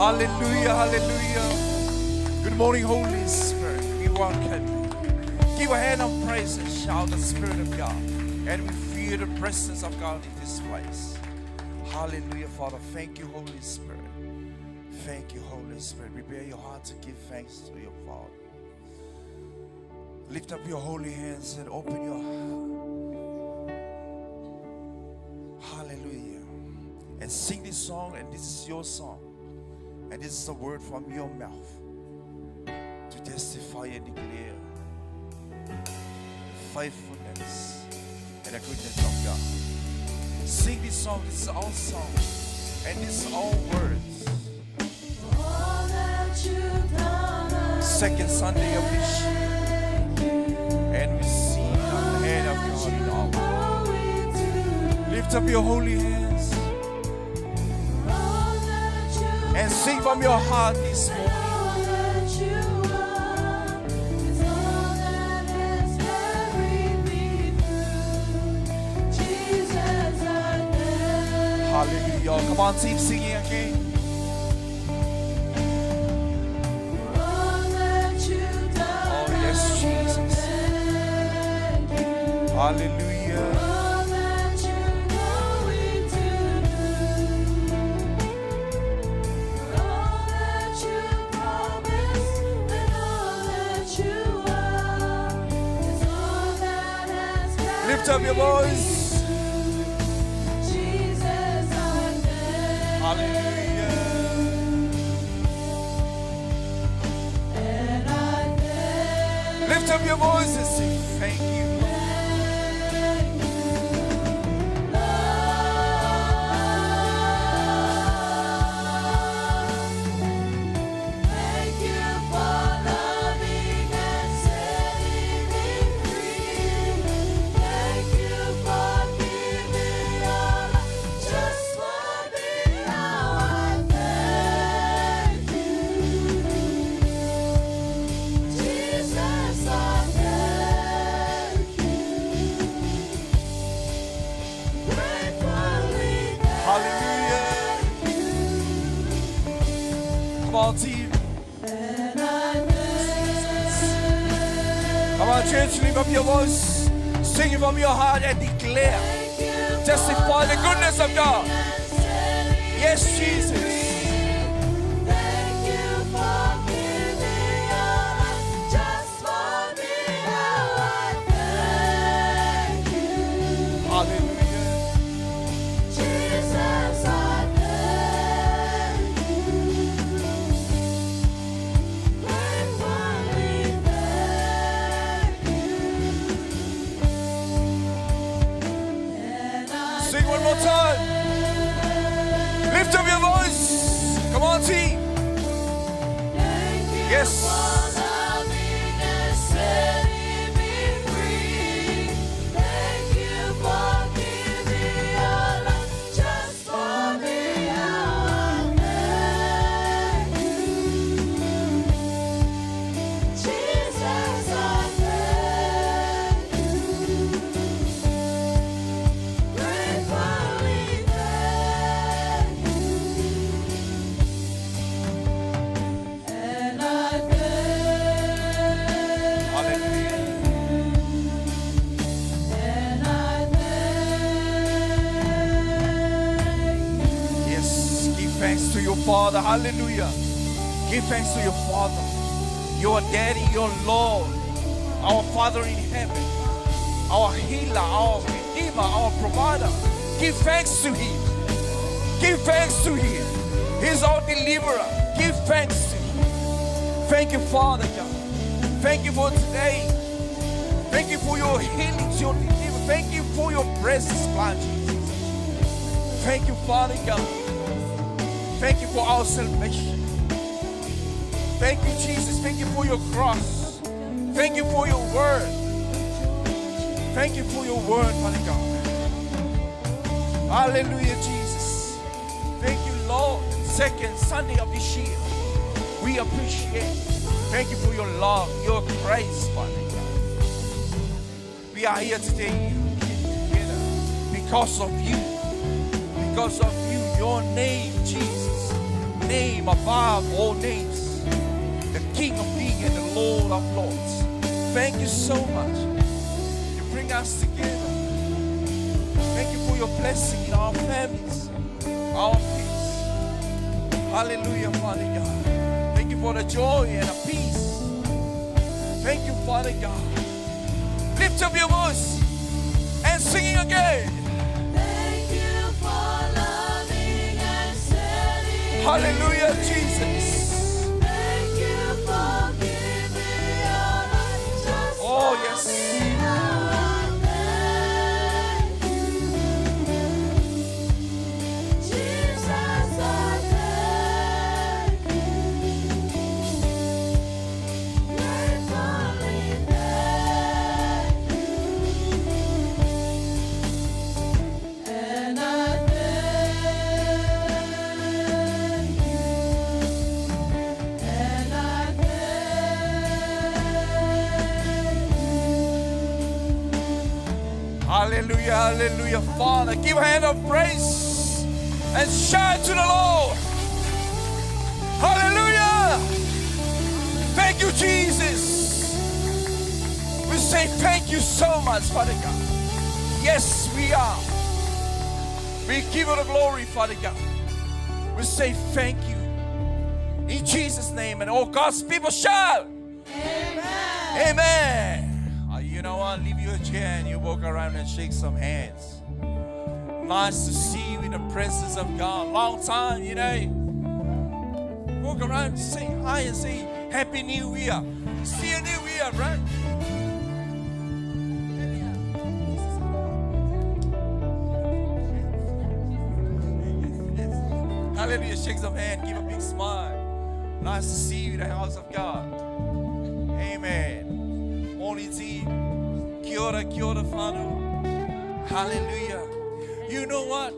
Hallelujah, hallelujah. Good morning, Holy Spirit. We welcome you. Give a hand of praise and shout the Spirit of God. And we feel the presence of God in this place. Hallelujah, Father. Thank you, Holy Spirit. Thank you, Holy Spirit. Prepare your heart to give thanks to your Father. Lift up your holy hands and open your heart. Hallelujah. And sing this song, and this is your song. And this is a word from your mouth to testify and declare the faithfulness and the goodness of God. Sing this song. This is our song. And this is our words. Second Sunday of this year. And we see the hand of God in our life. Lift up your holy hands. And sing from your heart this morning. Hallelujah. Come on, keep singing again. Oh, yes, Jesus. Hallelujah. Lift up your voice. Hallelujah. Lift up your voice and say thank you. Team. Come on, church, lift up your voice, sing it from your heart and declare, testify the goodness of God. Yes, Jesus. One more time. Lift up your voice. Come on, team. Yes. Thanks to your Father. Hallelujah. Give thanks to your Father, your Daddy, your Lord, our Father in heaven, our healer, our redeemer, our provider. Give thanks to Him. Give thanks to Him. He's our deliverer. Give thanks to Him. Thank you, Father God. Thank you for today. Thank you for your healing, your deliverance. Thank you for your presence, Lord Jesus. Thank you, Father God. Thank you for our salvation. Thank you, Jesus. Thank you for your cross. Thank you for your word. Thank you for your word, Father God. Hallelujah, Jesus. Thank you, Lord. Second Sunday of this year. We appreciate it. Thank you for your love, your grace, Father God. We are here today together because of you. Because of you, your name, Jesus. name above all names, the King of Kings and the Lord of Lords. Thank you so much. You bring us together. Thank you for your blessing in our families, our peace. Hallelujah, Father God. Thank you for the joy and the peace. Thank you, Father God. Lift up your voice and singing again. Thank you for loving and setting. Hallelujah, Jesus. Thank you for giving your life just Oh, for yes. me. Thank you. Jesus, I thank you. Gratefully thank you. And I thank you. And I Hallelujah, hallelujah, Father. Give a hand of praise and shout to the Lord. Hallelujah. Thank you, Jesus. We say thank you so much, Father God. Yes, we are. We give you the glory, Father God. We say thank you. In Jesus' name, and all God's people shout. Amen. You know what? Leave your chair and you walk around and shake some hands. Nice to see you in the presence of God. Long time, you know. Walk around, say hi and say Happy New Year. See a new year, right? Hallelujah. Shake some hand. Give a big smile. Nice to see you in the house of God. Amen. Morning team. Kia ora, whānau. Hallelujah. You know what?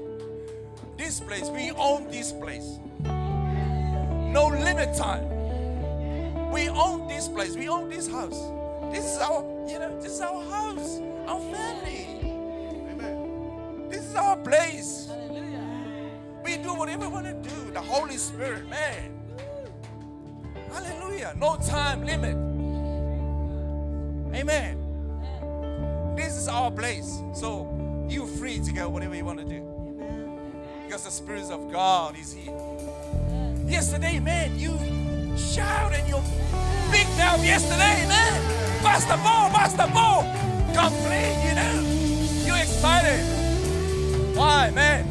This place, we own this place. No limit time. We own this place. We own this house. This is our, this is our house. Our family. Amen. This is our place. We do whatever we want to do. The Holy Spirit, man. Hallelujah. No time limit. Amen. This is our place. So you're free to go whatever you want to do. Because the Spirit of God is here. Yesterday, man, you shout and you big mouth yesterday, man. Master ball. Complete, You're excited. Why, man?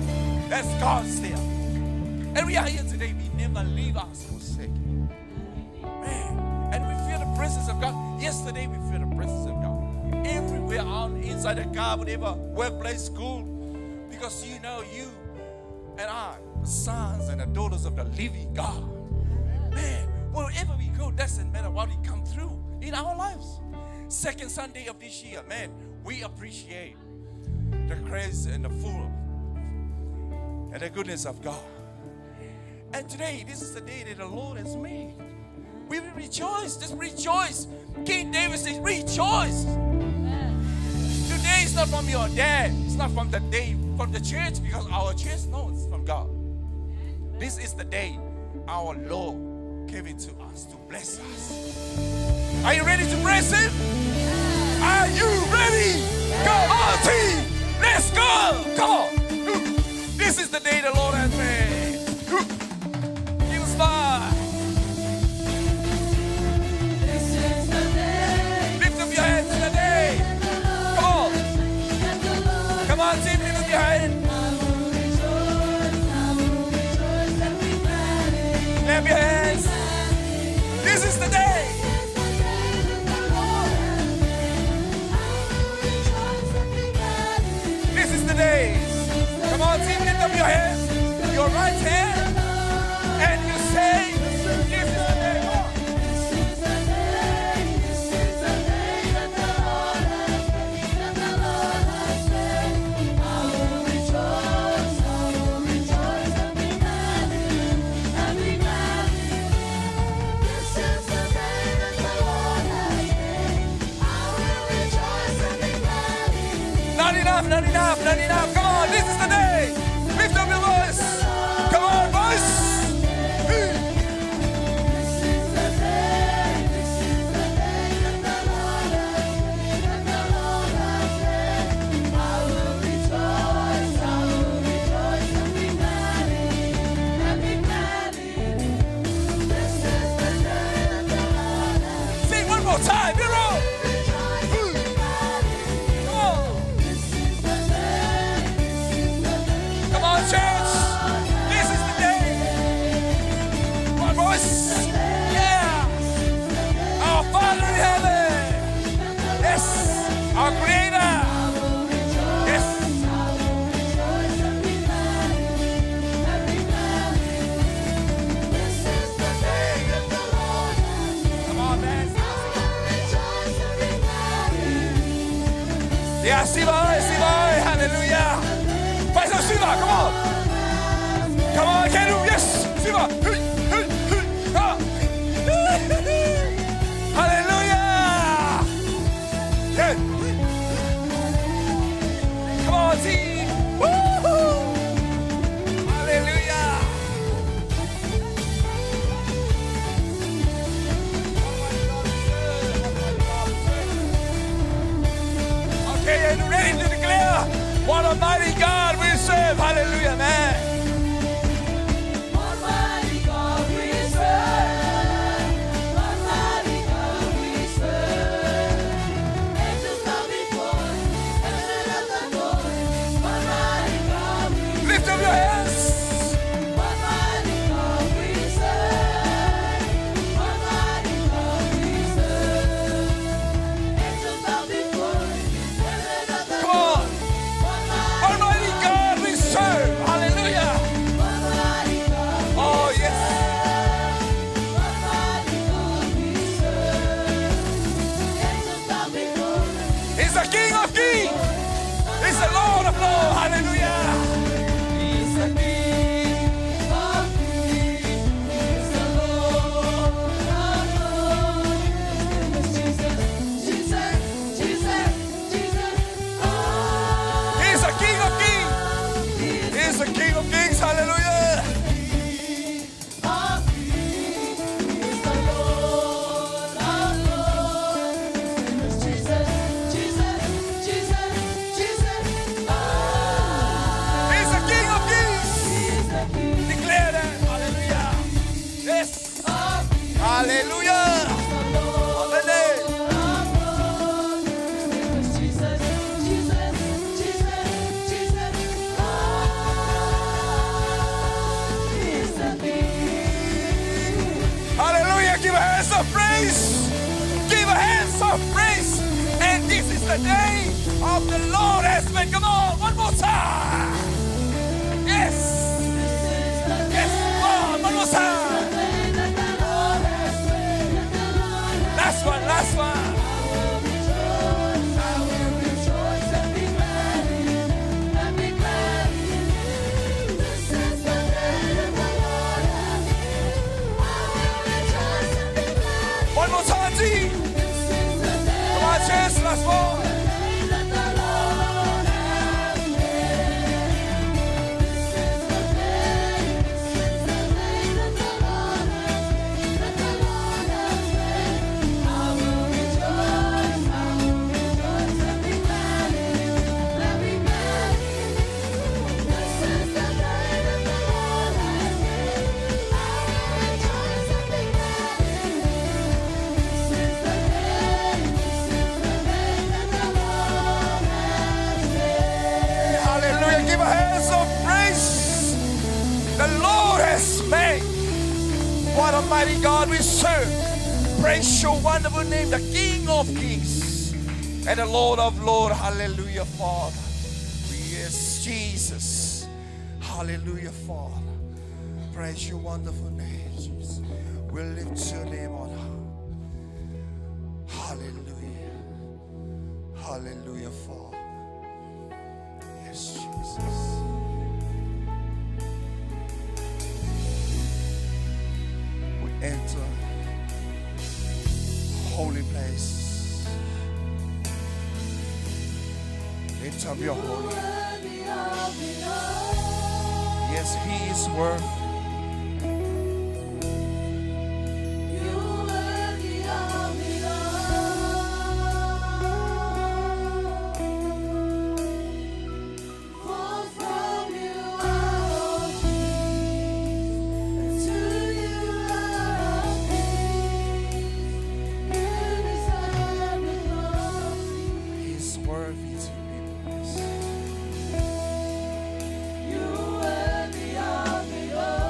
That's God's there. And we are here today. We never leave us forsaken. Man, and we feel the presence of God. Yesterday, we feel the presence of God. Everywhere on inside the car, whatever, workplace, school. Because you and I, the sons and the daughters of the living God. Man, wherever we go, doesn't matter what we come through in our lives. Second Sunday of this year, man, we appreciate the grace and the full and the goodness of God. And today, this is the day that the Lord has made. We will rejoice. Just rejoice. King David says, rejoice. Today is not from your dad. It's not from the church, because our church knows it's from God. This is the day our Lord gave it to us to bless us. Are you ready to bless Him? Are you ready? Come on, team. Let's go. Come on. This is the day the Lord has made. Give us smile. This is the day. Lift up your hands in the day. Come on. Come on, team. Lift up your hands. Clap your hands. This is the day. This is the day. Come on, team, lift up your hands, your right hand, and you say, this is the day. Come on. This is the day. This is the day that the Lord has made. That the Lord has made. I will rejoice. I will rejoice and be glad in it. And be glad in it. This is the day that the Lord has made. I will rejoice and be glad in it. Not enough, not enough, not enough. Come on, this is the day. Lift up your voice. Come on, voice. Yeah, Siva, hallelujah. Praise the Siva, come on. Come on, can you? Yes, Siva. Ah. Hallelujah. Good. Come on, team. Woo-hoo. Hallelujah. Okay, are you ready to declare what a mighty God we serve? Hallelujah, man. Almighty God we serve. Almighty God we serve. Angels bow before Him, heaven and earth adore Him. Almighty God we serve. Lift up your hands. Almighty God we serve. Almighty God we serve. Angels bow before Him, heaven and earth Come adore on. Him. Almighty God we serve. Hallelujah. Almighty God we Oh, yes. Almighty God we serve. Angels bow before Him. He's the King of Kings. He's the Lord of Lords. Hallelujah. He's the King of Kings. He's the Lord of Lords. His name is Jesus. Jesus. Jesus. Oh. He's the King of Kings. He's the King of Kings. Hallelujah. Of Kings. He's the Lord of Lords. His name is Jesus. Jesus. Jesus. Jesus. Oh. He's the King of Kings. He's the King Declare that. Hallelujah. Yes. of Kings. Hallelujah. The Lord On the name. of Lords. His name is Jesus. Jesus. Jesus. Jesus. Oh. He's the King. Hallelujah. Give a hands of praise. Give a hands of praise. And this is the day of the Lord has made. Come on. One more time. Yes. This is the Yes. One more time. day that the Lord has made. That the Lord has Last one. Last one. I will rejoice and be glad in it, and be glad in it. This is the day that the Lord has made. I will rejoice and be glad in it. One more time, G. This is the day Come on, chance. Last one. that the Lord has made. This is the day that the Lord has made. That the Lord has made. I will rejoice and be glad in it, and be glad in it. This is the day that the Lord has made. I will rejoice and be glad in it. This is the day that the Lord has made. Hallelujah. Give a hands of praise. The Lord has made. What a mighty God we serve. Praise your wonderful name, the King of Kings and the Lord of Lords. Hallelujah, Father. Yes, Jesus. Hallelujah, Father. Praise your wonderful name, Jesus. We lift your name on high. Hallelujah. Hallelujah, Father. Yes, Jesus. We enter holy place. Lift up your holy. Worthy of it all. Yes, He is worthy. You worthy of it all. For from you are all things, and to you are all things. You deserve the glory. He's worthy to be praised. You worthy of it all.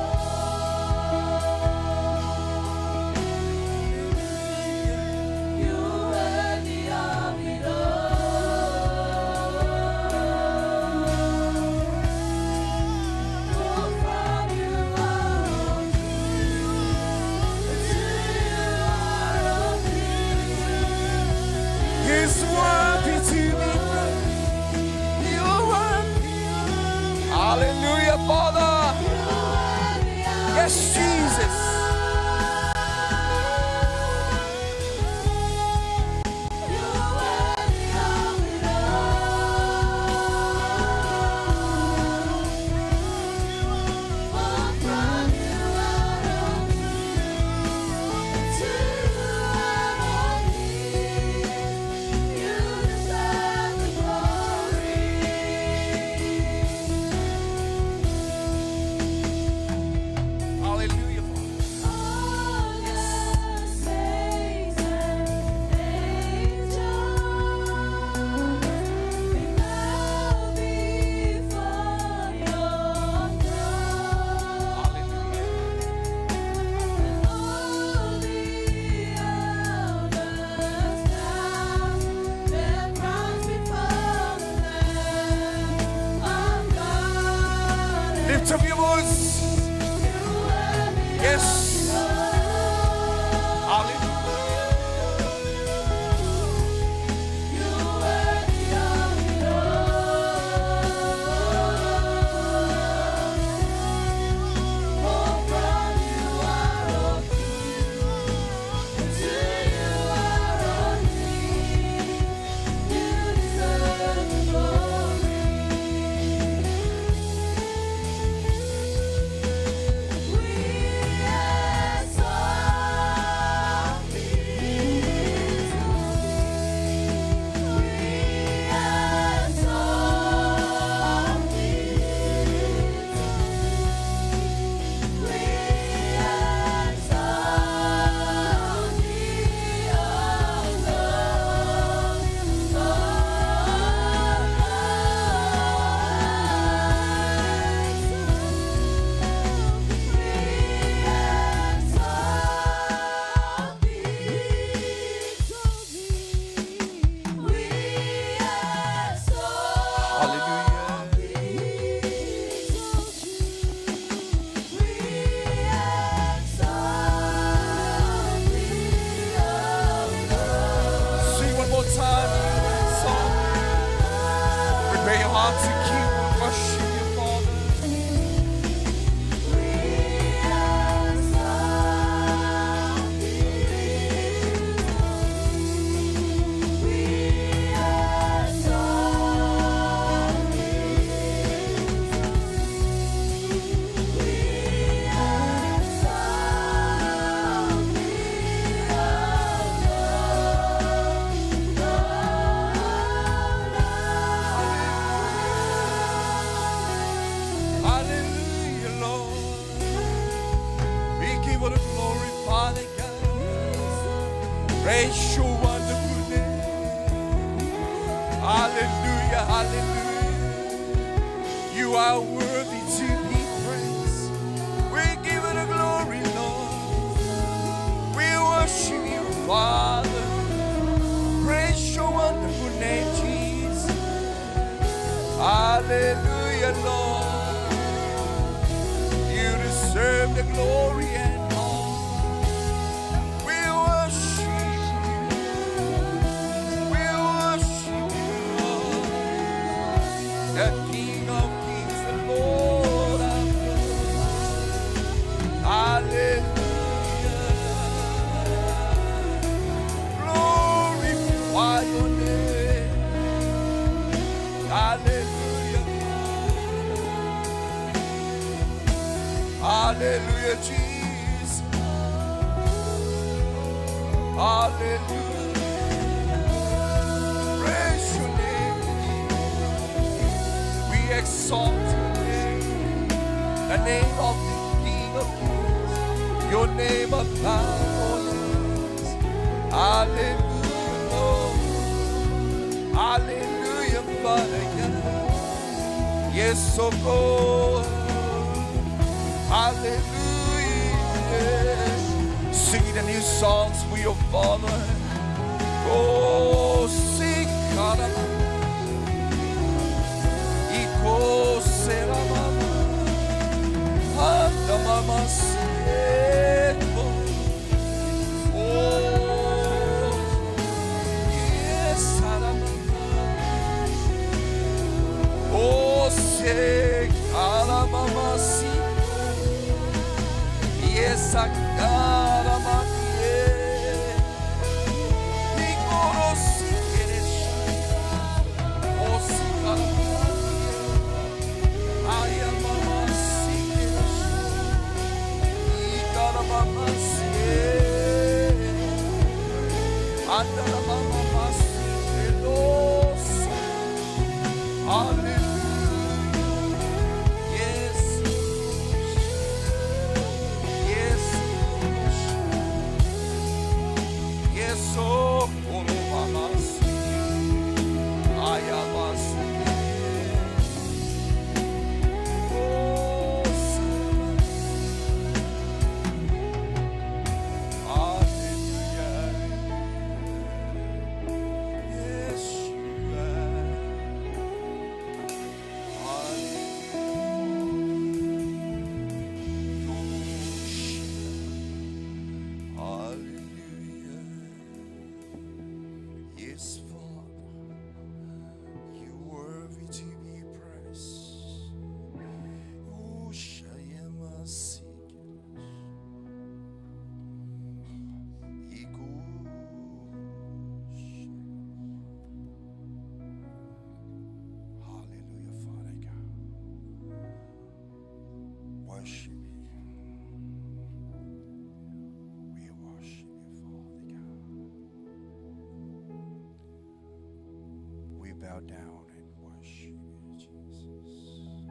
Yes, Jesus. Hallelujah, Father. Lift up your voice. Yes. Hallelujah. Sing one more time. Song. Prepare your heart to keep worship your Father. Hallelujah, Lord. We give you the glory, Father God. Praise your wonderful name. Hallelujah, hallelujah. You are worthy to be praised. We give you the glory, Lord. We worship you, Father. Praise your wonderful name, Jesus. Hallelujah, Lord. You deserve the glory and honor. We worship you. We worship you, Lord. The King of Kings, the Lord of Lords. Hallelujah. Glorify your name. Hallelujah. Hallelujah, Jesus. Hallelujah. Praise your name. We exalt your name. The name of the King of Kings. Your name above all names. Hallelujah, Lord. Hallelujah, Father God. Yes, oh God. Hallelujah. Sing the new songs for your Father. Oh, sing, Karama. Iko Seramama. Andamama Sieko. Oh, yes, Saramama. Oh, se Karamama Sieko. Sakara Matie. Igoro Sikereshi. O Sikara Matie. Ayamama Sikereshi. Ikara Mama Sie. Andara Mama Sikereshi. Hallelujah. Yes. Yes. Yes. Oh, Mama Ayamasi. Oh, hallelujah. Yes, you are. Hallelujah. Yes, Father, you worthy to be praised. Oh, Shayamasi. Hallelujah, Father God. Worship you. We worship you, Father God. We bow down and worship you, Jesus.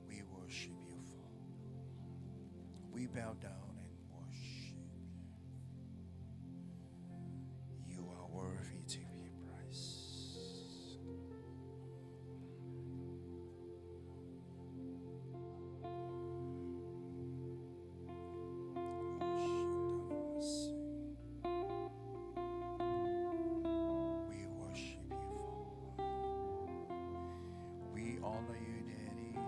We worship you, Father. We bow down and worship you. You are worthy to be praised. We worship you, Father. We honor you, Daddy.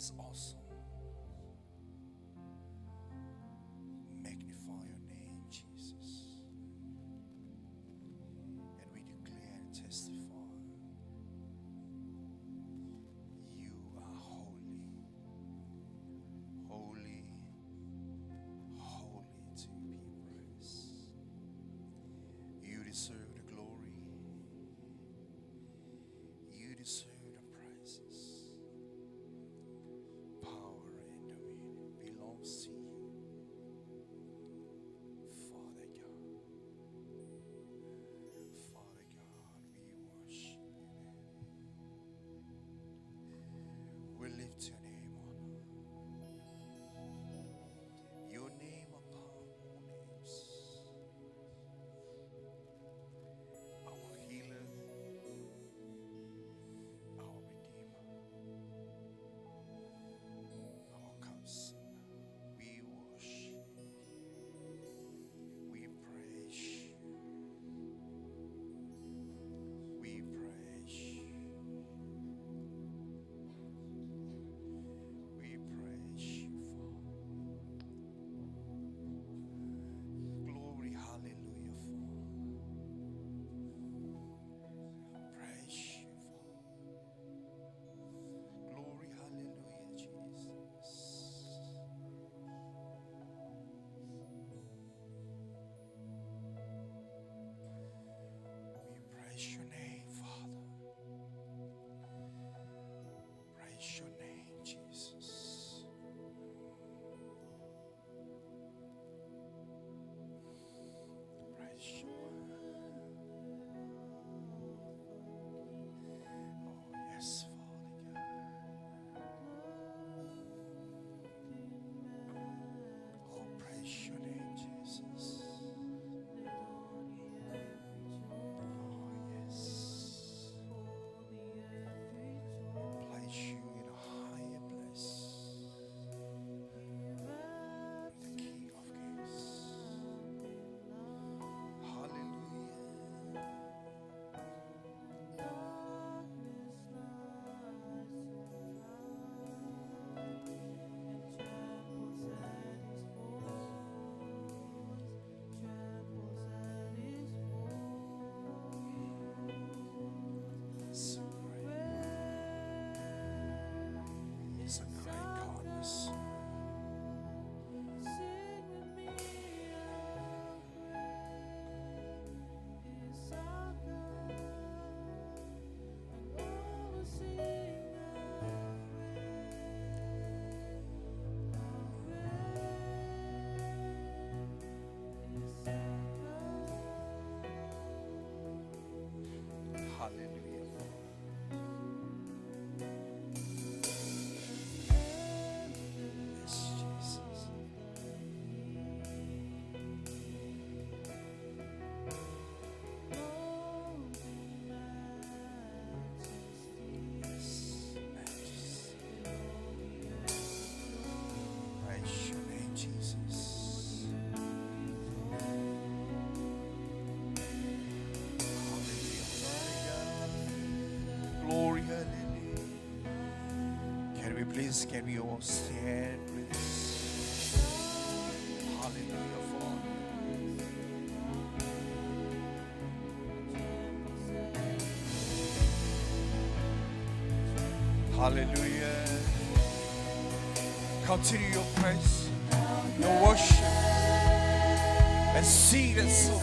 is awesome. Magnify your name, Jesus. And we declare and testify, you are holy, holy, holy to be praised. You deserve the glory. You deserve the praises. Power and dominion belongs to you, Father God. Father God, we worship you. We lift your name on high. Your name above all names. Our healer, our redeemer, our counselor. We worship you. We praise you. We praise you. We praise you, Father. Glory, hallelujah, Father. Praise you, Father. Glory, hallelujah, Jesus. We praise your name, Father. Praise your name, Jesus. Praise your word. Oh, yes, Father God. Oh, praise your name, Jesus. Oh, yes. Place you in a higher place. The King of Kings. Hallelujah. So great. He's a great God. We serve. Hallelujah. Yes, Jesus. Yes, majesty. Praise your name, Jesus. Hallelujah, Father God. Glory, hallelujah. Can we all stand with us? Hallelujah, Father. Hallelujah. Continue your praise, your worship, and sing that song.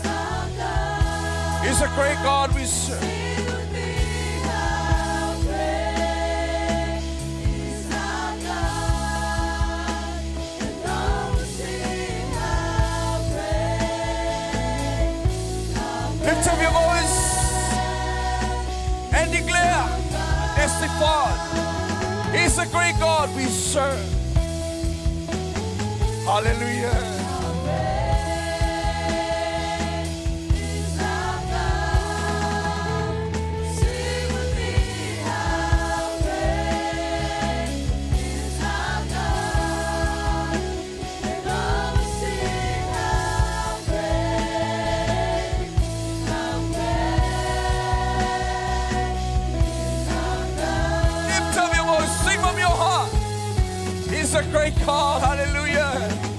He's a great God we serve. Lift up your voice and declare, testify. He's a great God we serve. Hallelujah. Lift up your voice, sing from your heart. He's a great God. Hallelujah.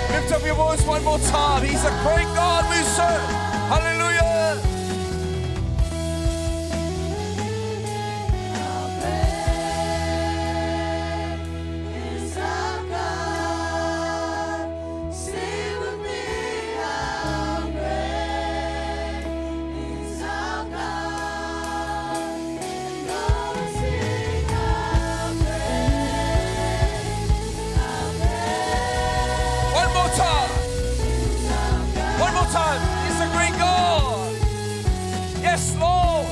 Lift up your voice one more time. He's a great God we serve. Hallelujah. One more time. He's a great God. Yes, Lord.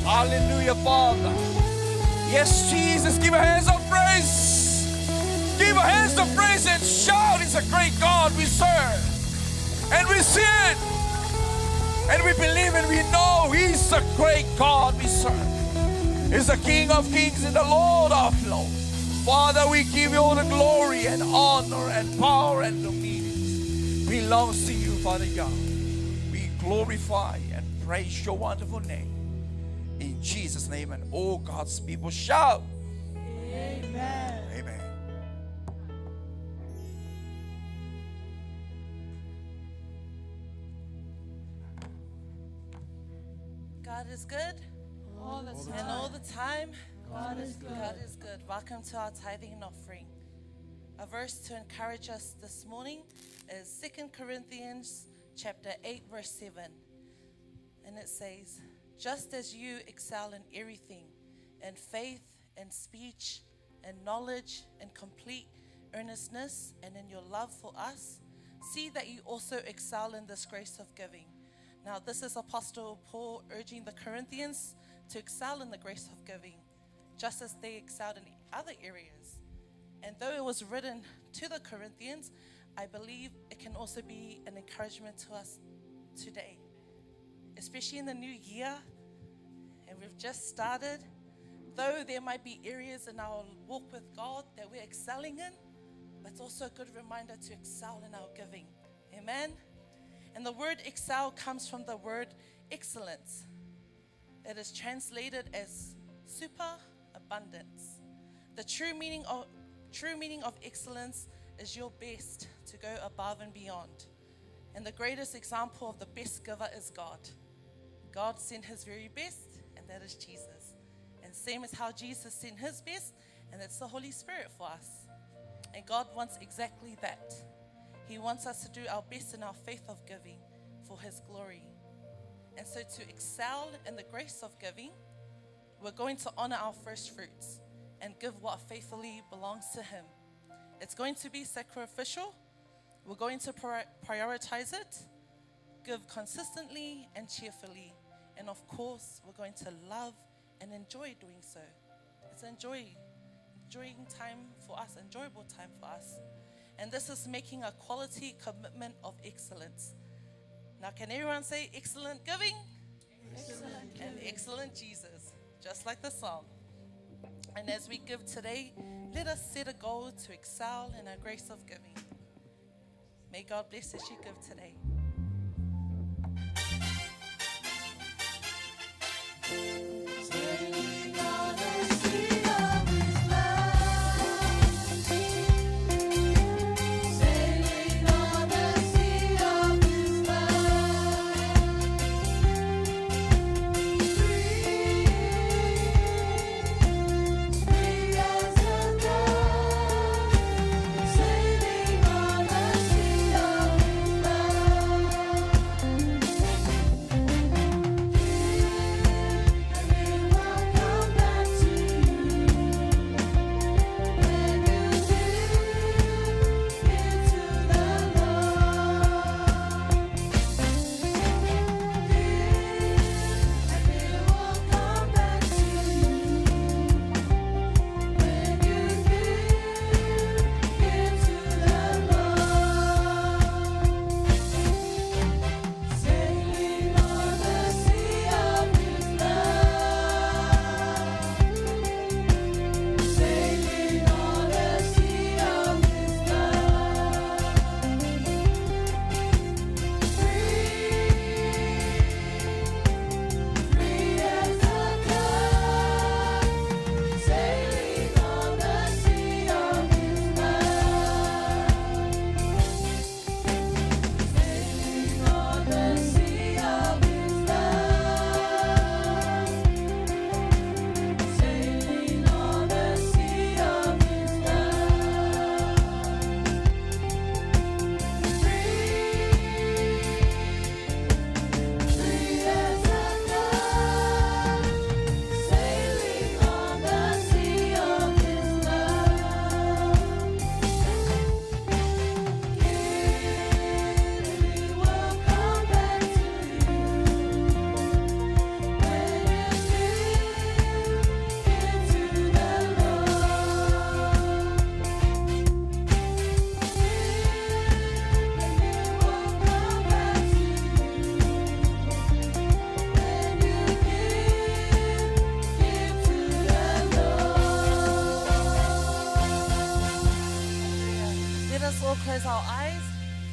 Hallelujah, Father. Yes, Jesus. Give a hands of praise. Give a hands of praise and shout. He's a great God we serve. And we see it. And we believe and we know He's a great God we serve. He's the King of kings and the Lord of lords. Father, we give you all the glory and honor and power and dominion belongs to you, Father God. We glorify and praise your wonderful name. In Jesus' name, and all God's people shout. Amen. Amen. God is good. All the time. And all the time, God is good. God is good. Welcome to our tithing and offering. A verse to encourage us this morning is 2 Corinthians chapter 8, verse 7. And it says, just as you excel in everything, in faith and speech and knowledge and complete earnestness and in your love for us, see that you also excel in this grace of giving. Now, this is Apostle Paul urging the Corinthians to excel in the grace of giving, just as they excelled in other areas. And though it was written to the Corinthians, I believe it can also be an encouragement to us today, especially in the new year, and we've just started. Though there might be areas in our walk with God that we're excelling in, but it's also a good reminder to excel in our giving. Amen. And the word excel comes from the word excellence. It is translated as super abundance. The true meaning of excellence is your best to go above and beyond. And the greatest example of the best giver is God. God sent His very best, and that is Jesus. And same as how Jesus sent His best, and that's the Holy Spirit for us. And God wants exactly that. He wants us to do our best in our faith of giving for His glory. And so, to excel in the grace of giving, we're going to honor our first fruits and give what faithfully belongs to Him. It's going to be sacrificial. We're going to prioritize it, give consistently and cheerfully. And of course, we're going to love and enjoy doing so. It's enjoying time for us, enjoyable time for us. And this is making a quality commitment of excellence. Now, can everyone say excellent giving? Excellent giving. And excellent Jesus, just like the song. And as we give today, let us set a goal to excel in our grace of giving. May God bless as you give today. Sailing on the sea of His love, sailing on the sea of His love, free as a dove, sailing on the sea of His love. Let us all close our eyes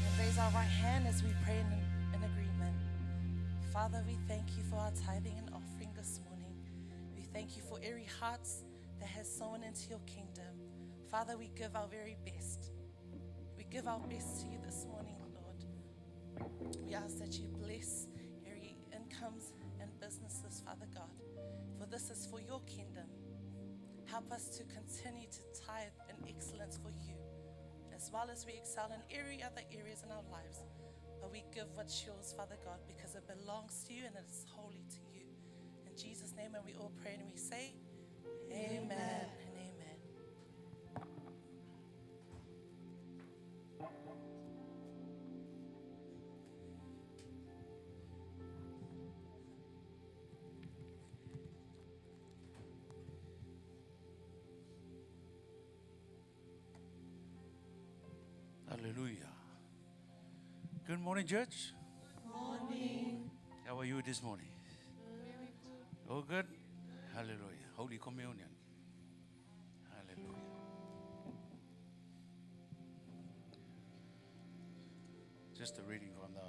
and raise our right hand as we pray in agreement. Father, we thank you for our tithing and offering this morning. We thank you for every heart that has sown into your kingdom. Father, we give our very best. We give our best to you this morning, Lord. We ask that you bless every incomes and businesses, Father God, for this is for your kingdom. Help us to continue to tithe in excellence for you, as well as we excel in every other areas in our lives. But we give what's yours, Father God, because it belongs to you and it is holy to you. In Jesus' name, and we all pray and we say, Amen and amen. Hallelujah. Good morning, church. Morning. How are you this morning? Oh, good. Hallelujah. Holy Communion. Hallelujah. Just a reading from the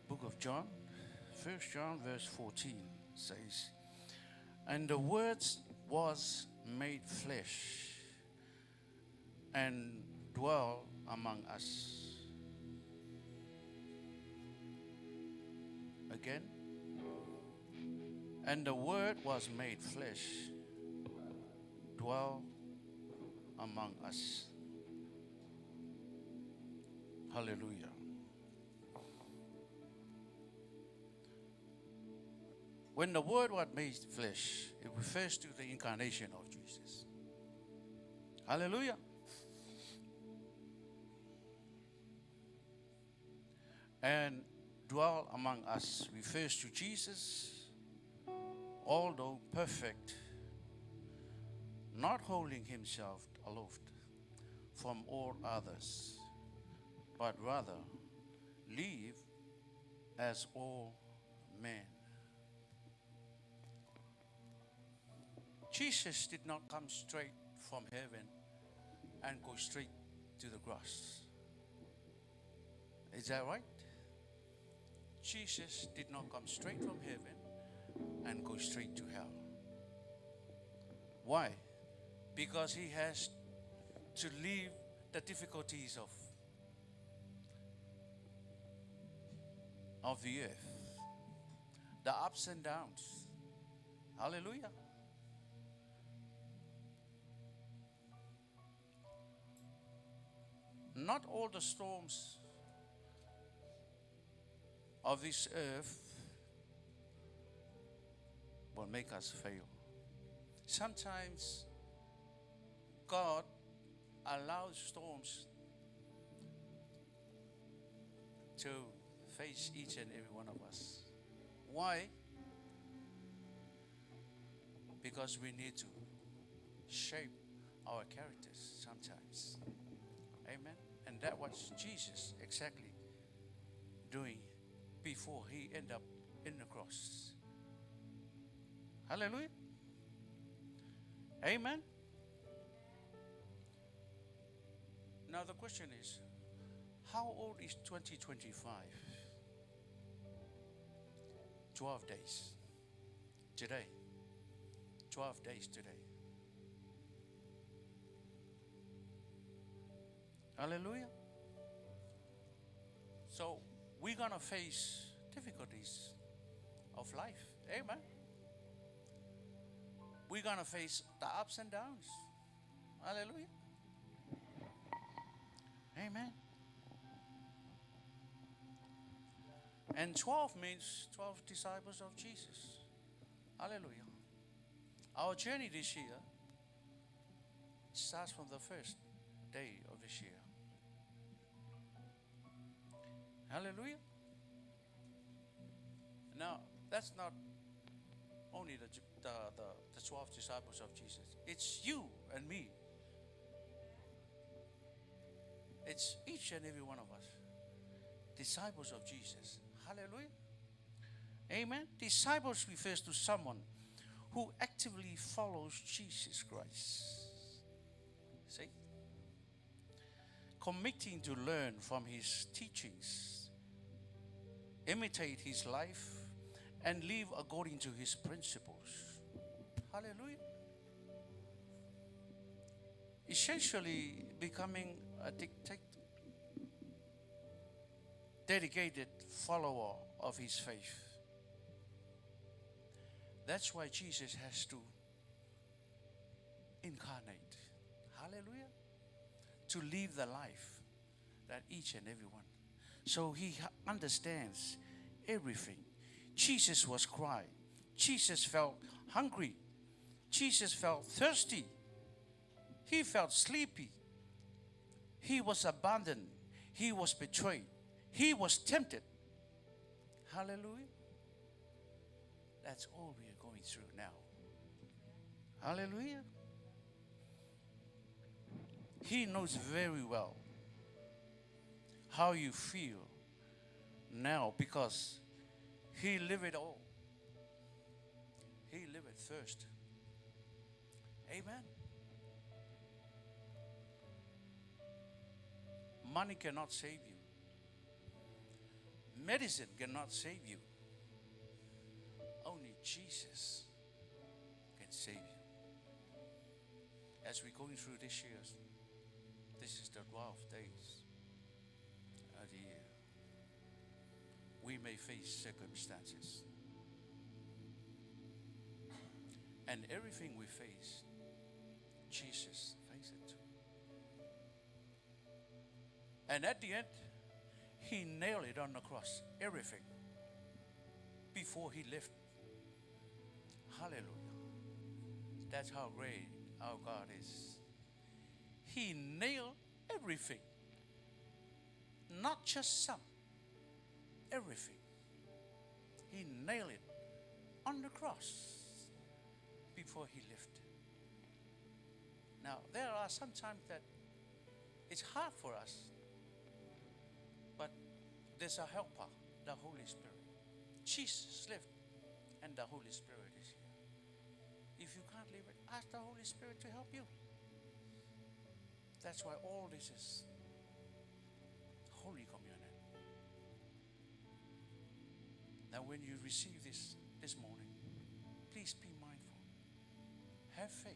book of John. 1 John verse 14 says, "And the Word was made flesh and dwell among us." Again. "And the Word was made flesh, dwell among us." Hallelujah. When the Word was made flesh, it refers to the incarnation of Jesus. Hallelujah. And dwell among us refers to Jesus, although perfect, not holding himself aloof from all others, but rather live as all men. Jesus did not come straight from heaven and go straight to the cross. Is that right? Jesus did not come straight from heaven and go straight to hell. Why? Because he has to live the difficulties of the earth, the ups and downs. Hallelujah. Not all the storms of this earth will make us fail. Sometimes God allows storms to face each and every one of us. Why? Because we need to shape our characters sometimes. Amen. And that was Jesus exactly doing before he ended up in the cross. Hallelujah. Amen. Now the question is, how old is 2025? 12 days. Today. 12 days today. Hallelujah. So we're going to face difficulties of life. Amen. We're going to face the ups and downs. Hallelujah. Amen. And 12 means 12 disciples of Jesus. Hallelujah. Our journey this year starts from the first day of this year. Hallelujah. Now, that's not only the 12 disciples of Jesus. It's you and me. It's each and every one of us. Disciples of Jesus. Hallelujah. Amen. Disciples refers to someone who actively follows Jesus Christ. See? Committing to learn from his teachings, imitate his life, and live according to his principles. Hallelujah. Essentially becoming a dedicated follower of his faith. That's why Jesus has to incarnate. Hallelujah. To live the life that each and every one. So he understands everything. Jesus was crying. Jesus felt hungry. Jesus felt thirsty. He felt sleepy. He was abandoned. He was betrayed. He was tempted. Hallelujah. That's all we are going through now. Hallelujah. He knows very well how you feel now because he lived it all. He lived it first. Amen. Money cannot save you. Medicine cannot save you. Only Jesus can save you. As we're going through this year, this is the 12 days of the year. We may face circumstances. And everything we face, Jesus faced it too. And at the end, he nailed it on the cross. Everything. Before he left Hallelujah. That's how great our God is. He nailed everything. Not just some. Everything. He nailed it on the cross before he left. Now, there are some times that it's hard for us, but there's a helper, the Holy Spirit. Jesus lived, and the Holy Spirit is here. If you can't live it, ask the Holy Spirit to help you. That's why all this is Holy Communion. Now, when you receive this morning, please be mindful. Have faith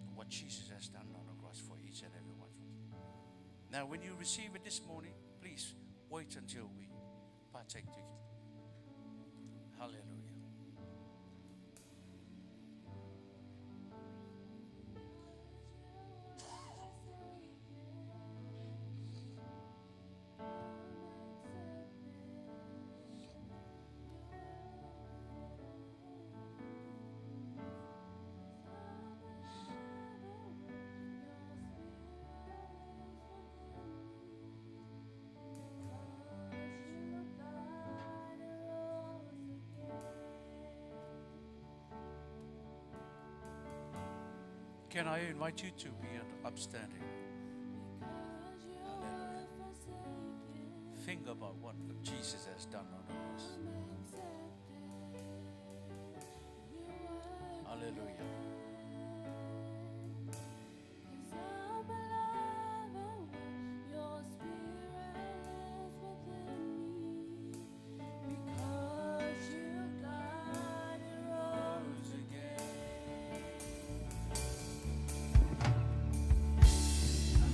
in what Jesus has done on the cross for each and every one of us. Now, when you receive it this morning, please wait until we partake together. Hallelujah. Can I invite you to be upstanding? Hallelujah. Think about what Jesus has done on the cross. Hallelujah.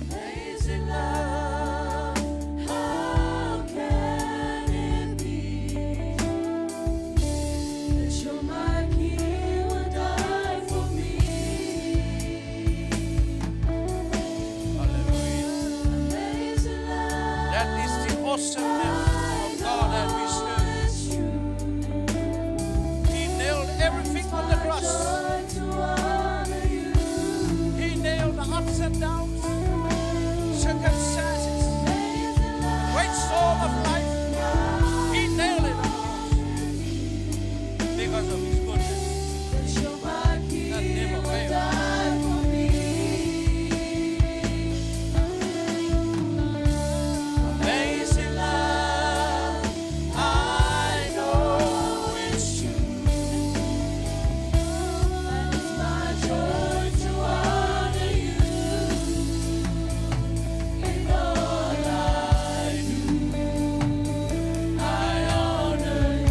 Amazing love, how can it be that you're my King would die for me? Hallelujah. Amazing love, That is the awesomeness of God that we serve. it's true. He nailed everything on the cross. Joy to honor you. He nailed the ups and downs, circumstances, Amazing love, great storm of life. He nailed it because of his goodness. that you're my That King never would fails. die for me. Amazing love, I know it's true. And it's my joy to honor you in all I do. I honor you.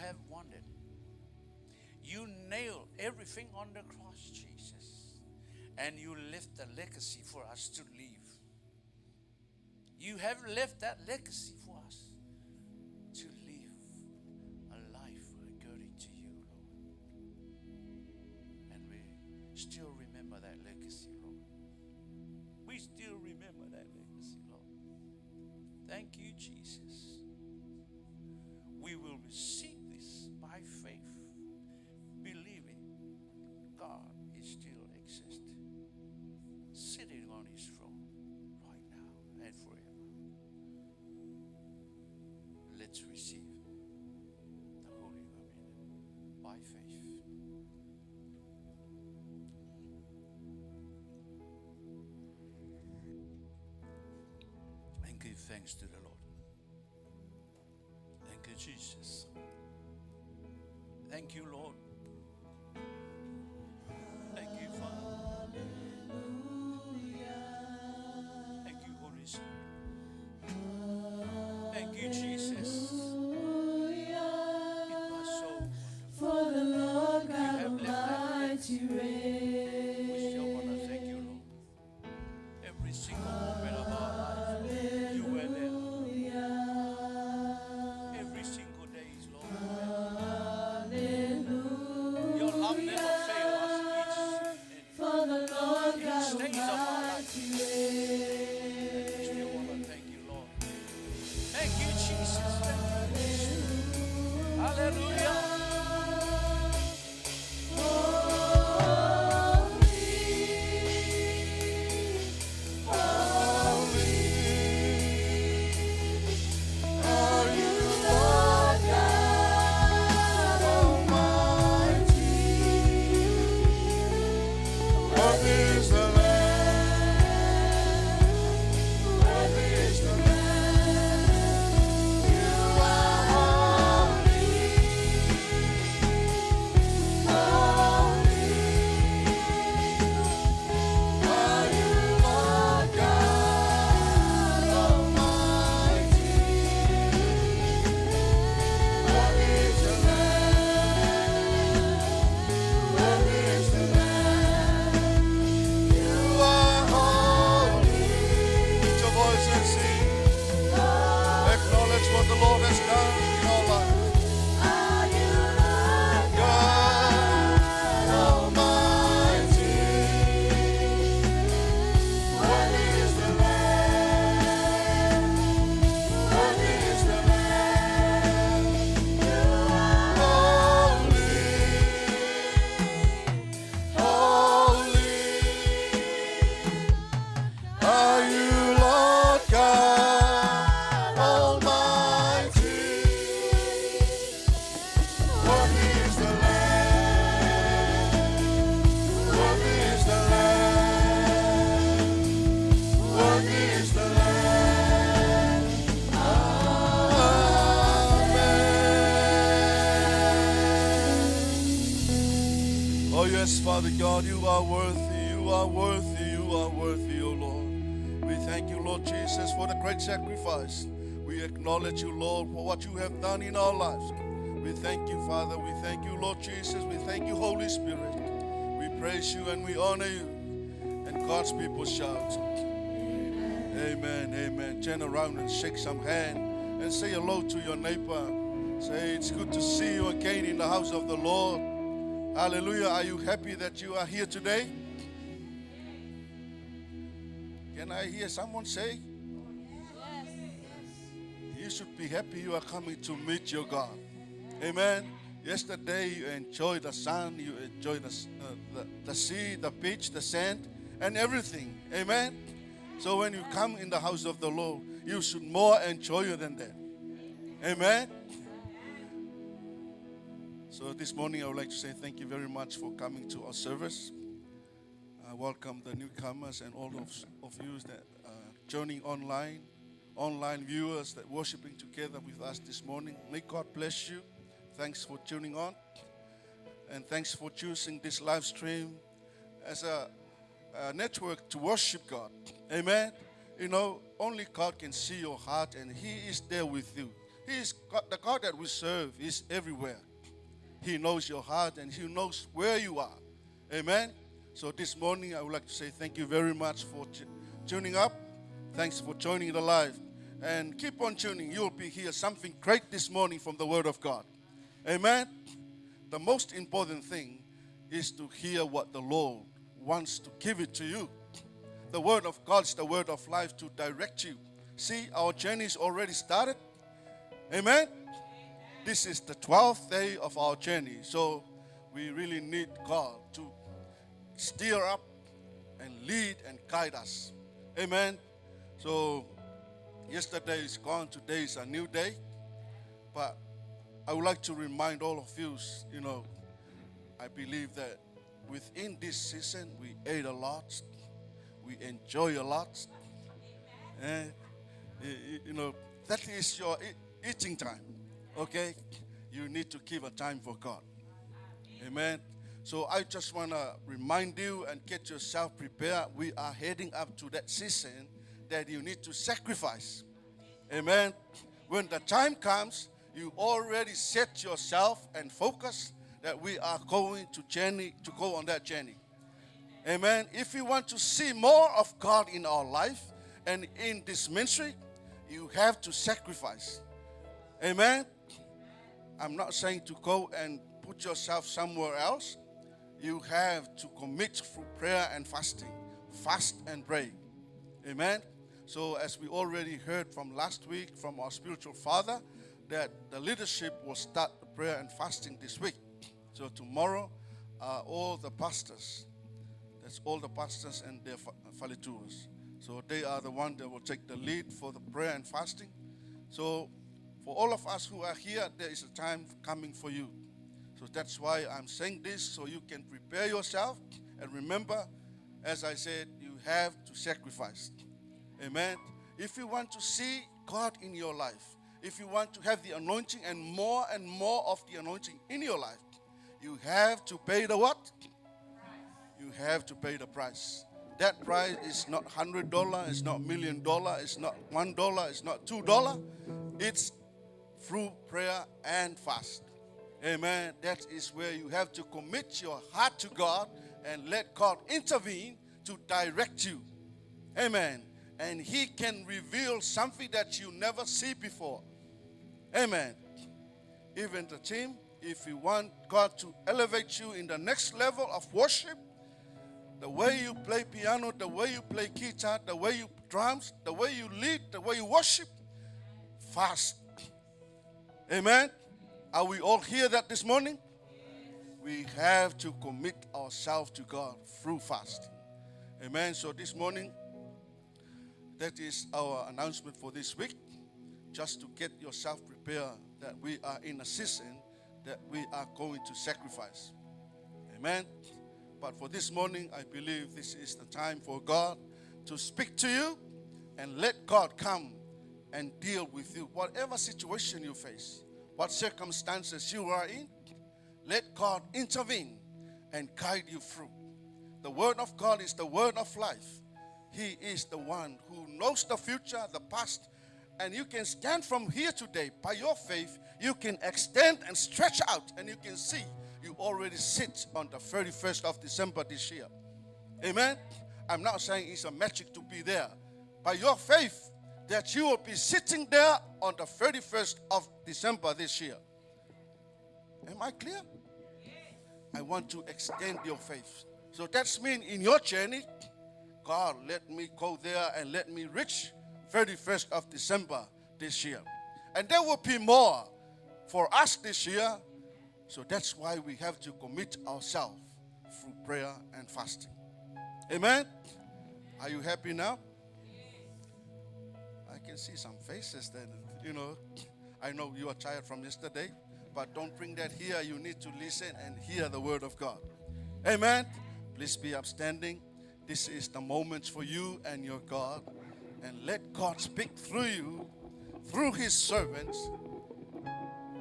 have wanted. You nailed everything on the cross, Jesus, and you left a legacy for us to leave. You have left that legacy for us to live a life according to you, Lord. And we still remember that legacy, Lord. We still remember that legacy, Lord. Thank you, Jesus. We will receive this by faith, believing God is still exists, sitting on his throne right now and forever. Let's receive the Holy Communion by faith. And give thanks to the Lord. Thank you, Jesus. Thank you, Lord. Thank you, Father. Thank you, Holy Spirit. Thank you, Jesus. It was so wonderful. For the Lord God have left that Almighty reigns. We still want to thank you, Lord. Every single moment of our life, you were there. Every single day, Lord, your love never fails us For the Lord each God stage of our life. Almighty reigns. We still want to thank you, Lord. Thank you, Jesus. Thank you, Holy Spirit. Hallelujah. Lift your voice and sing. Acknowledge what the Lord has done in our life. God Almighty, worthy is the Lamb, worthy is the Lamb. Holy, holy are you, Lord God Almighty. Worthy is the Lamb, worthy is the Lamb, worthy is the Lamb. Amen. Oh yes, Father God, you are worthy, you are worthy, you are worthy, O Lord. We thank you, Lord Jesus, for the great sacrifice. We acknowledge you, Lord, for what you have done in our lives. We thank you, Father. We thank you, Lord Jesus. We thank you, Holy Spirit. We praise you and we honor you. And God's people shout, Amen, amen. Turn around and shake some hand and say hello to your neighbor. Say, it's good to see you again in the house of the Lord. Hallelujah. Are you happy that you are here today? Can I hear someone say? You should be happy you are coming to meet your God. Amen. Yesterday you enjoyed the sun, you enjoyed the sea, the beach, the sand, and everything. Amen. So when you come in the house of the Lord, you should more enjoy it than that. Amen. So this morning I would like to say thank you very much for coming to our service. I welcome the newcomers and all of you that are joining online viewers that worshiping together with us this morning. May God bless you. Thanks for tuning on. And thanks for choosing this live stream as a network to worship God. Amen. You know, only God can see your heart and He is there with you. The God that we serve is everywhere. He knows your heart and He knows where you are. Amen. So this morning I would like to say thank you very much for tuning up. Thanks for joining the live. And keep on tuning. You'll be hear something great this morning from the Word of God. Amen. The most important thing is to hear what the Lord wants to give it to you. The Word of God is the word of life to direct you. See, our journey is already started. Amen. This is the 12th day of our journey. So we really need God to steer up and lead and guide us. Amen. So yesterday is gone. Today is a new day. But I would like to remind all of you, I believe that within this season we ate a lot. We enjoy a lot. And, that is your eating time. Okay? You need to keep a time for God. Amen. So I just want to remind you and get yourself prepared. We are heading up to that season that you need to sacrifice. Amen. When the time comes, you already set yourself and focus that we are going to go on that journey. Amen. If you want to see more of God in our life and in this ministry, you have to sacrifice. Amen. I'm not saying to go and put yourself somewhere else. You have to commit through prayer and fasting. Fast and pray. Amen. So as we already heard from last week from our spiritual father, that the leadership will start the prayer and fasting this week. So tomorrow, all the pastors, that's all the pastors and their falitures. So they are the one that will take the lead for the prayer and fasting. So for all of us who are here, there is a time coming for you. So that's why I'm saying this, so you can prepare yourself. And remember, as I said, you have to sacrifice. Amen. If you want to see God in your life, if you want to have the anointing and more of the anointing in your life, you have to pay the what? You have to pay the price. That price is not $100, it's not $1 million, it's not $1, it's not $2. It's through prayer and fast. Amen. That is where you have to commit your heart to God and let God intervene to direct you. Amen. And He can reveal something that you never see before. Amen. Even the team, if you want God to elevate you in the next level of worship, the way you play piano, the way you play guitar, the way you drums, the way you lead, the way you worship, fast. Amen. Are we all here that this morning? We have to commit ourselves to God through fasting. Amen. So this morning, that is our announcement for this week. Just to get yourself prepared that we are in a season that we are going to sacrifice. Amen. But for this morning, I believe this is the time for God to speak to you and let God come and deal with you. Whatever situation you face, what circumstances you are in, let God intervene and guide you through. The Word of God is the word of life. He is the one who knows the future, the past, and you can stand from here today. By your faith, you can extend and stretch out, and you can see you already sit on the 31st of December this year. Amen. I'm not saying it's a magic to be there. By your faith, that you will be sitting there on the 31st of December this year. Am I clear? I want to extend your faith. So that's mean in your journey, God, let me go there and let me reach 31st of December this year. And there will be more for us this year. So that's why we have to commit ourselves through prayer and fasting. Amen? Are you happy now? I can see some faces that, I know you are tired from yesterday, but don't bring that here. You need to listen and hear the word of God. Amen? Please be upstanding. This is the moment for you and your God. And let God speak through you, through His servants.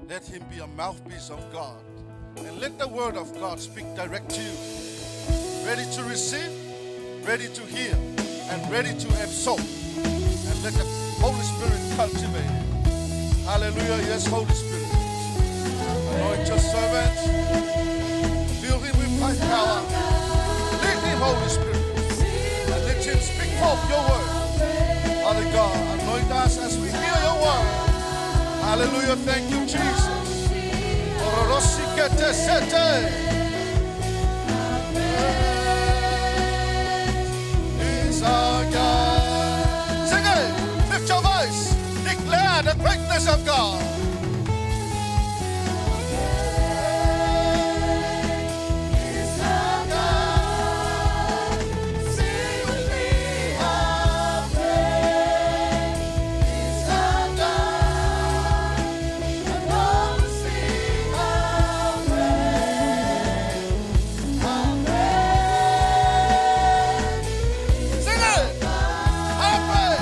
Let Him be a mouthpiece of God. And let the word of God speak direct to you. Ready to receive, ready to hear, and ready to absorb. And let the Holy Spirit cultivate it. Hallelujah. Yes, Holy Spirit. Anoint your servant. Fill him with my power. Lead him, Holy Spirit. And let him speak forth your word. Father God, anoint us as we hear your word. Hallelujah. Thank you, Jesus. Ororosikete sete. Is our God. Sing it. Lift your voice. Declare the greatness of God. Sing it. Happy.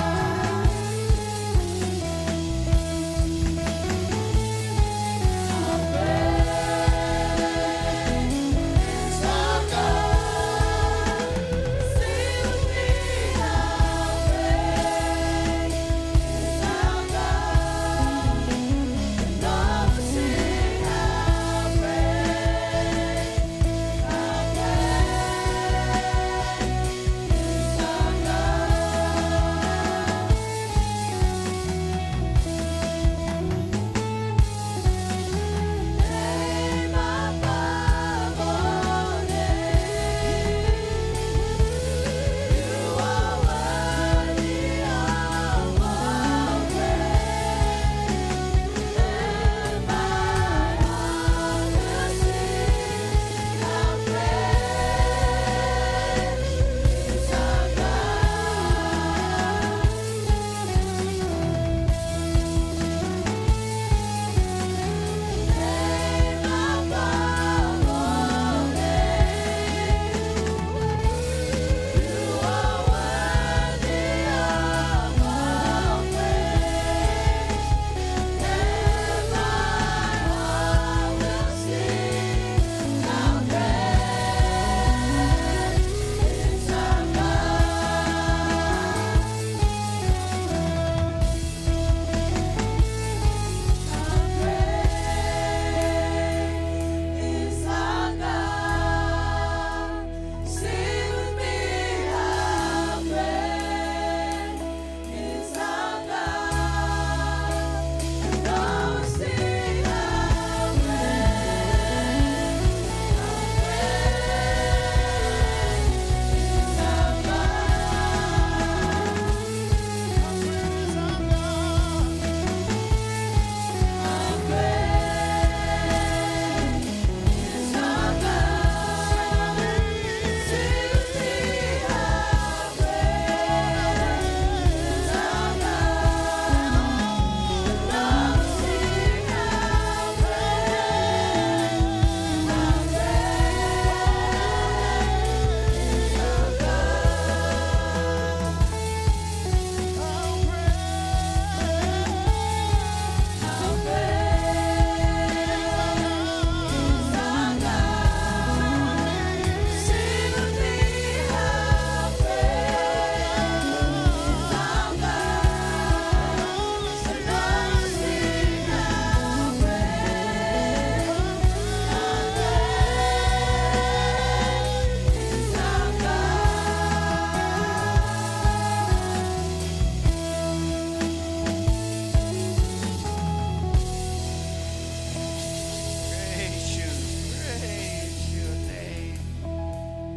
Praise your name.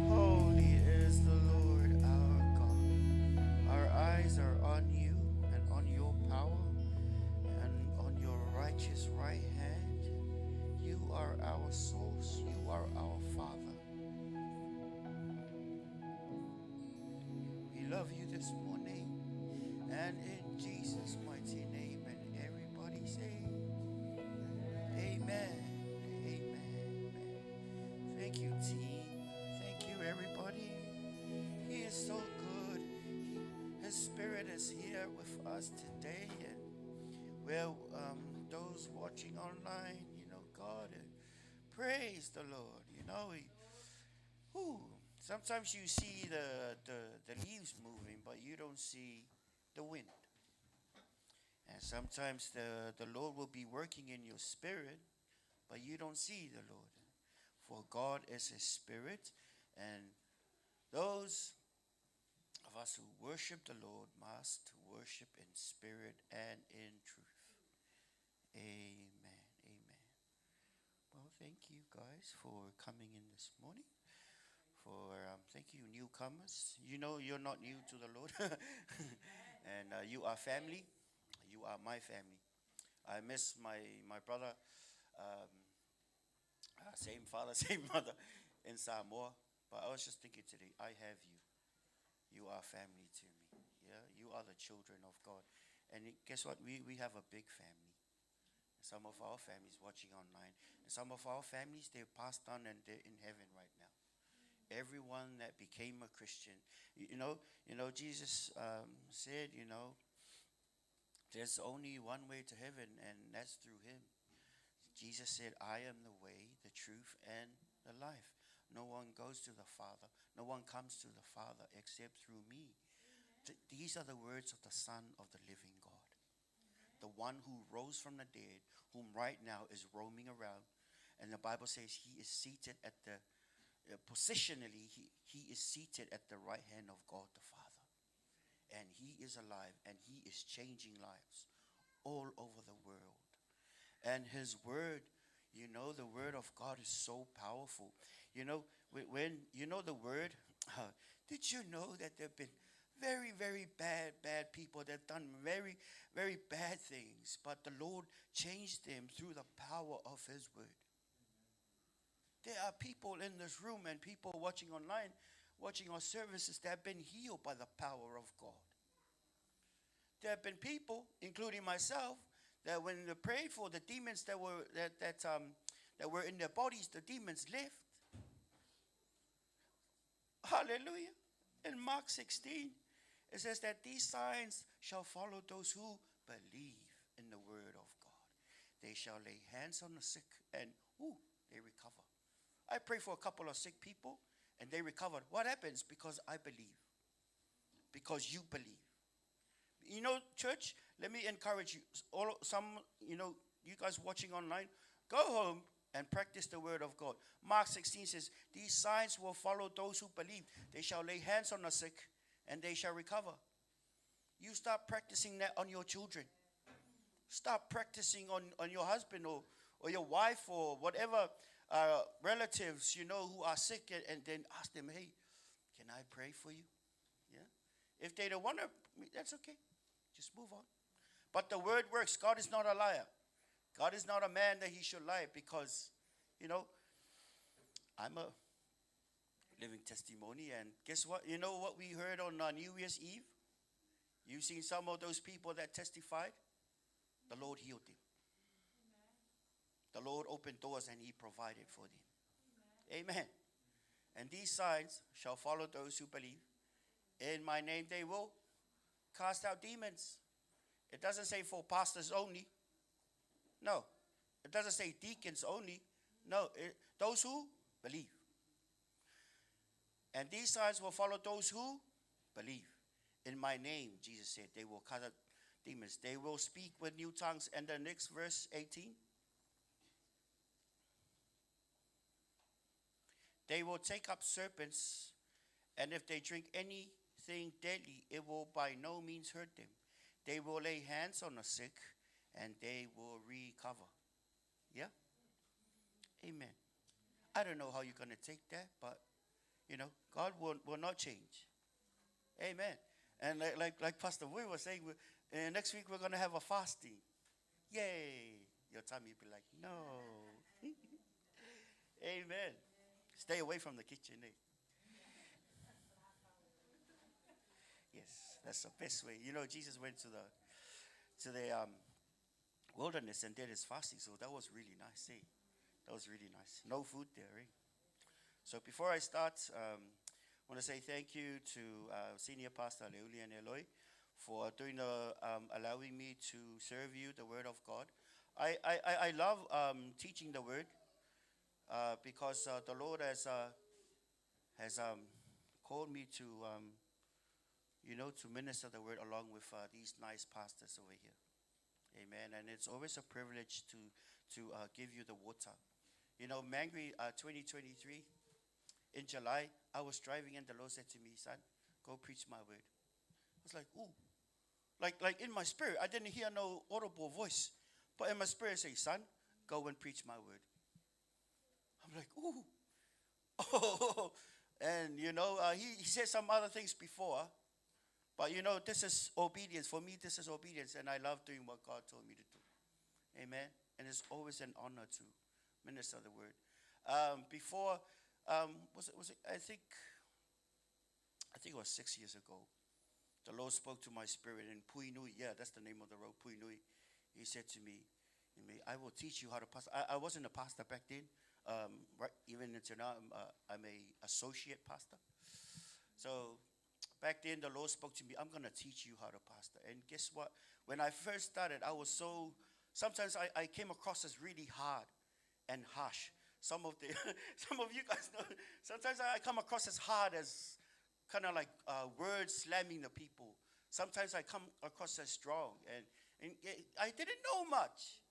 Holy is the Lord our God. Our eyes are on you and on your power and on your righteous right hand. You are our source. You are our Father. We love you this morning, and in Jesus' mighty name, and everybody say, Amen. Amen. Thank you, team. Thank you, everybody. He is so good. His Spirit is here with us today, and well, those watching online, God, praise the Lord. Sometimes you see the leaves moving, but you don't see the wind. And sometimes the Lord will be working in your spirit, but you don't see the Lord. For God is a spirit, and those of us who worship the Lord must worship in spirit and in truth. Amen. Amen. Well, thank you guys for coming in this morning. Thank you, newcomers. You know you're not new to the Lord, and you are family. You are my family. I miss my brother, um, same father, same mother, in Samoa. But I was just thinking today, I have you. You are family to me. Yeah, you are the children of God. And guess what? We have a big family. Some of our families watching online, and some of our families, they're passed on and they're in heaven right now. Everyone that became a Christian, Jesus said, there's only one way to heaven, and that's through Him. Jesus said, I am the way, the truth, and the life. No one goes to the Father. No one comes to the Father except through me. These are the words of the Son of the living God. The one who rose from the dead, whom right now is roaming around. And the Bible says He is seated at positionally, he is seated at the right hand of God the Father. And He is alive, and He is changing lives all over the world. And His word, the word of God is so powerful. When the word, did you know that there have been very, very bad people that have done very, very bad things, but the Lord changed them through the power of His word? There are people in this room and people watching online, watching our services, that have been healed by the power of God. There have been people, including myself, that when they prayed for the demons that were in their bodies, the demons left. Hallelujah. In Mark 16, it says that these signs shall follow those who believe in the word of God. They shall lay hands on the sick and they recover. I pray for a couple of sick people and they recovered. What happens? Because I believe. Because you believe. Church, let me encourage you. You guys watching online, go home and practice the word of God. Mark 16 says, these signs will follow those who believe. They shall lay hands on the sick and they shall recover. You start practicing that on your children. Start practicing on your husband or your wife or whatever relatives, who are sick, and then ask them, hey, can I pray for you? Yeah. If they don't want to, that's okay. Just move on. But the word works. God is not a liar. God is not a man that He should lie, because, I'm a living testimony. And guess what? You know what we heard on New Year's Eve? You've seen some of those people that testified. The Lord healed them. The Lord opened doors and He provided for them. Amen. And these signs shall follow those who believe. In my name they will cast out demons. It doesn't say for pastors only. No. It doesn't say deacons only. No. Those who believe. And these signs will follow those who believe. In my name, Jesus said, they will cast out demons. They will speak with new tongues. And the next verse, 18. They will take up serpents, and if they drink anything deadly, it will by no means hurt them. They will lay hands on the sick, and they will recover. Yeah? Amen. I don't know how you're going to take that, but, God will not change. Amen. And like Pastor Wu was saying, next week we're going to have a fasting. Yay. Your tummy will be like, no. Amen. Stay away from the kitchen, eh? Yes, that's the best way. Jesus went to the wilderness and did His fasting, so that was really nice, eh? That was really nice. No food there, eh? So before I start, I want to say thank you to Senior Pastor Leuli and Eloy for allowing me to serve you the Word of God. I love teaching the Word. Because the Lord has called me to, to minister the word along with these nice pastors over here. Amen. And it's always a privilege to give you the water. You know, Mangry 2023, in July, I was driving and the Lord said to me, son, go preach my word. I was like, ooh. Like in my spirit, I didn't hear no audible voice. But in my spirit, say, son, go and preach my word. I'm like, ooh. Oh. And, you know, he said some other things before. But, you know, this is obedience. For me, this is obedience. And I love doing what God told me to do. Amen. And it's always an honor to minister the word. Before, was it, I think it was 6 years ago. The Lord spoke to my spirit in Puinui. Yeah, that's the name of the road, Puinui. He said to me, I will teach you how to pastor. I wasn't a pastor back then. Right, even until now, I'm a associate pastor. So back then, the Lord spoke to me, I'm going to teach you how to pastor. And guess what? When I first started, I was sometimes I came across as really hard and harsh. Some of you guys know, sometimes I come across as hard as kind of like words slamming the people. Sometimes I come across as strong, and I didn't know much.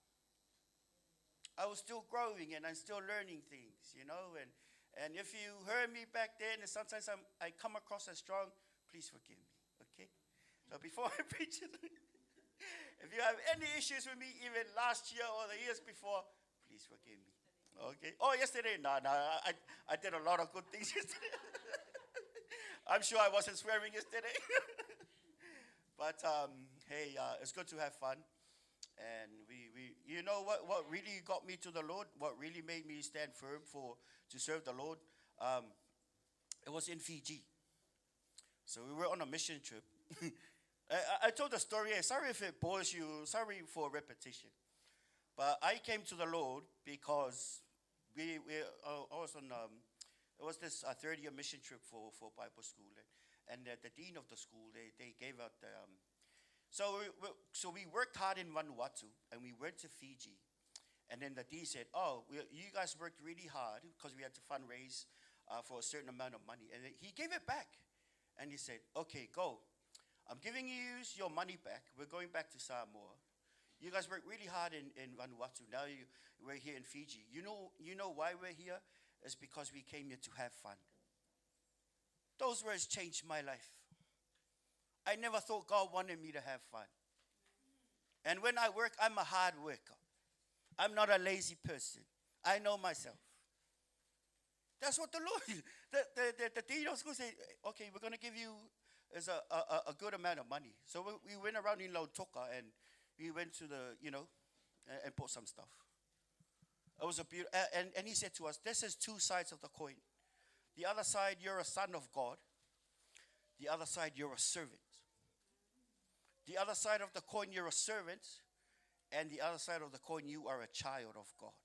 I was still growing and I'm still learning things, you know. And if you heard me back then, and sometimes I come across as strong, please forgive me, okay? So before I preach it, if you have any issues with me, even last year or the years before, please forgive me, okay? Oh, yesterday, no, I did a lot of good things yesterday. I'm sure I wasn't swearing yesterday. But hey, it's good to have fun. And we you know what really got me to the Lord, what really made me stand firm to serve the Lord, it was in Fiji. So we were on a mission trip. I told the story, sorry if it bores you, sorry for repetition. But I came to the Lord because I was on, it was this third-year mission trip for Bible school. And the dean of the school, they gave out the, so we worked hard in Vanuatu, and we went to Fiji. And then the dean said, you guys worked really hard because we had to fundraise for a certain amount of money. And he gave it back. And he said, okay, go. I'm giving you your money back. We're going back to Samoa. You guys worked really hard in Vanuatu. Now we're here in Fiji. You know why we're here? It's because we came here to have fun. Those words changed my life. I never thought God wanted me to have fun. And when I work, I'm a hard worker. I'm not a lazy person. I know myself. That's what the Lord, the dean of school said, okay, we're going to give you as a good amount of money. So we went around in Lautoka and we went to and bought some stuff. It was a beautiful, and he said to us, this is two sides of the coin. The other side, you're a son of God. The other side, you're a servant. The other side of the coin, you're a servant. And the other side of the coin, you are a child of God.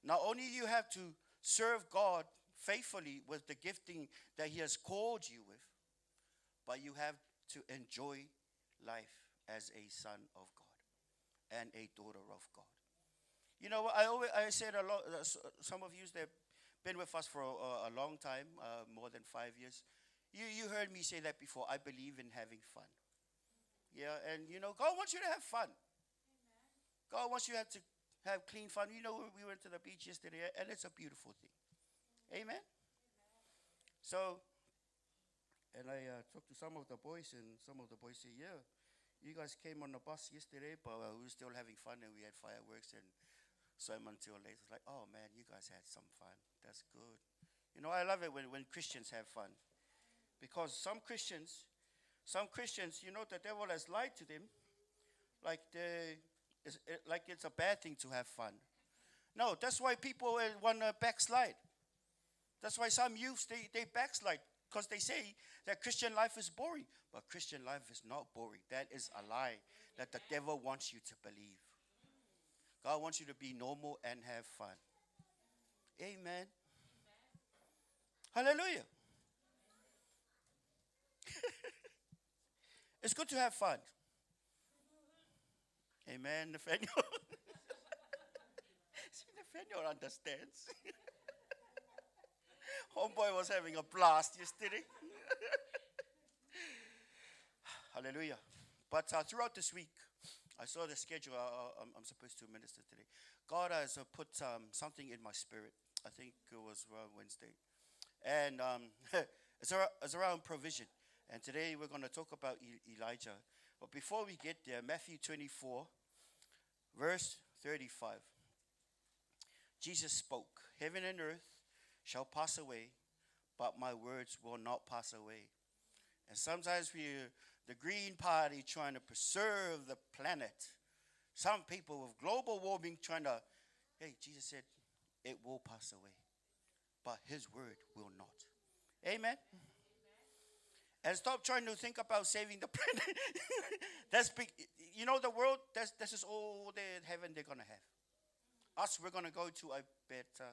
Not only you have to serve God faithfully with the gifting that he has called you with, but you have to enjoy life as a son of God and a daughter of God. You know, I said a lot, some of you that have been with us for a long time, more than 5 years. You heard me say that before. I believe in having fun. Yeah, and God wants you to have fun. Amen. God wants you to have clean fun. We went to the beach yesterday, and it's a beautiful thing. Amen. So, and I talked to some of the boys, and some of the boys say, yeah, you guys came on the bus yesterday, but we were still having fun, and we had fireworks and swam until late. It's like, oh man, you guys had some fun. That's good. I love it when Christians have fun. Because some Christians, the devil has lied to them, like it's a bad thing to have fun. No, that's why people want to backslide. That's why some youths, they backslide, because they say that Christian life is boring. But Christian life is not boring. That is a lie that the devil wants you to believe. God wants you to be normal and have fun. Amen. Hallelujah. It's good to have fun. Amen, Nathaniel. See, Nathaniel understands. Homeboy was having a blast yesterday. Hallelujah. But throughout this week, I saw the schedule. I'm supposed to minister today. God has put something in my spirit. I think it was around Wednesday. And it's around provision. And today we're going to talk about Elijah. But before we get there, Matthew 24, verse 35. Jesus spoke, "Heaven and earth shall pass away, but my words will not pass away." And sometimes the Green Party trying to preserve the planet. Some people with global warming trying to, hey, Jesus said, it will pass away, but his word will not. Amen? And stop trying to think about saving the planet. That's big. You know, the world, this is all the heaven they're going to have. Us, we're going to go to a better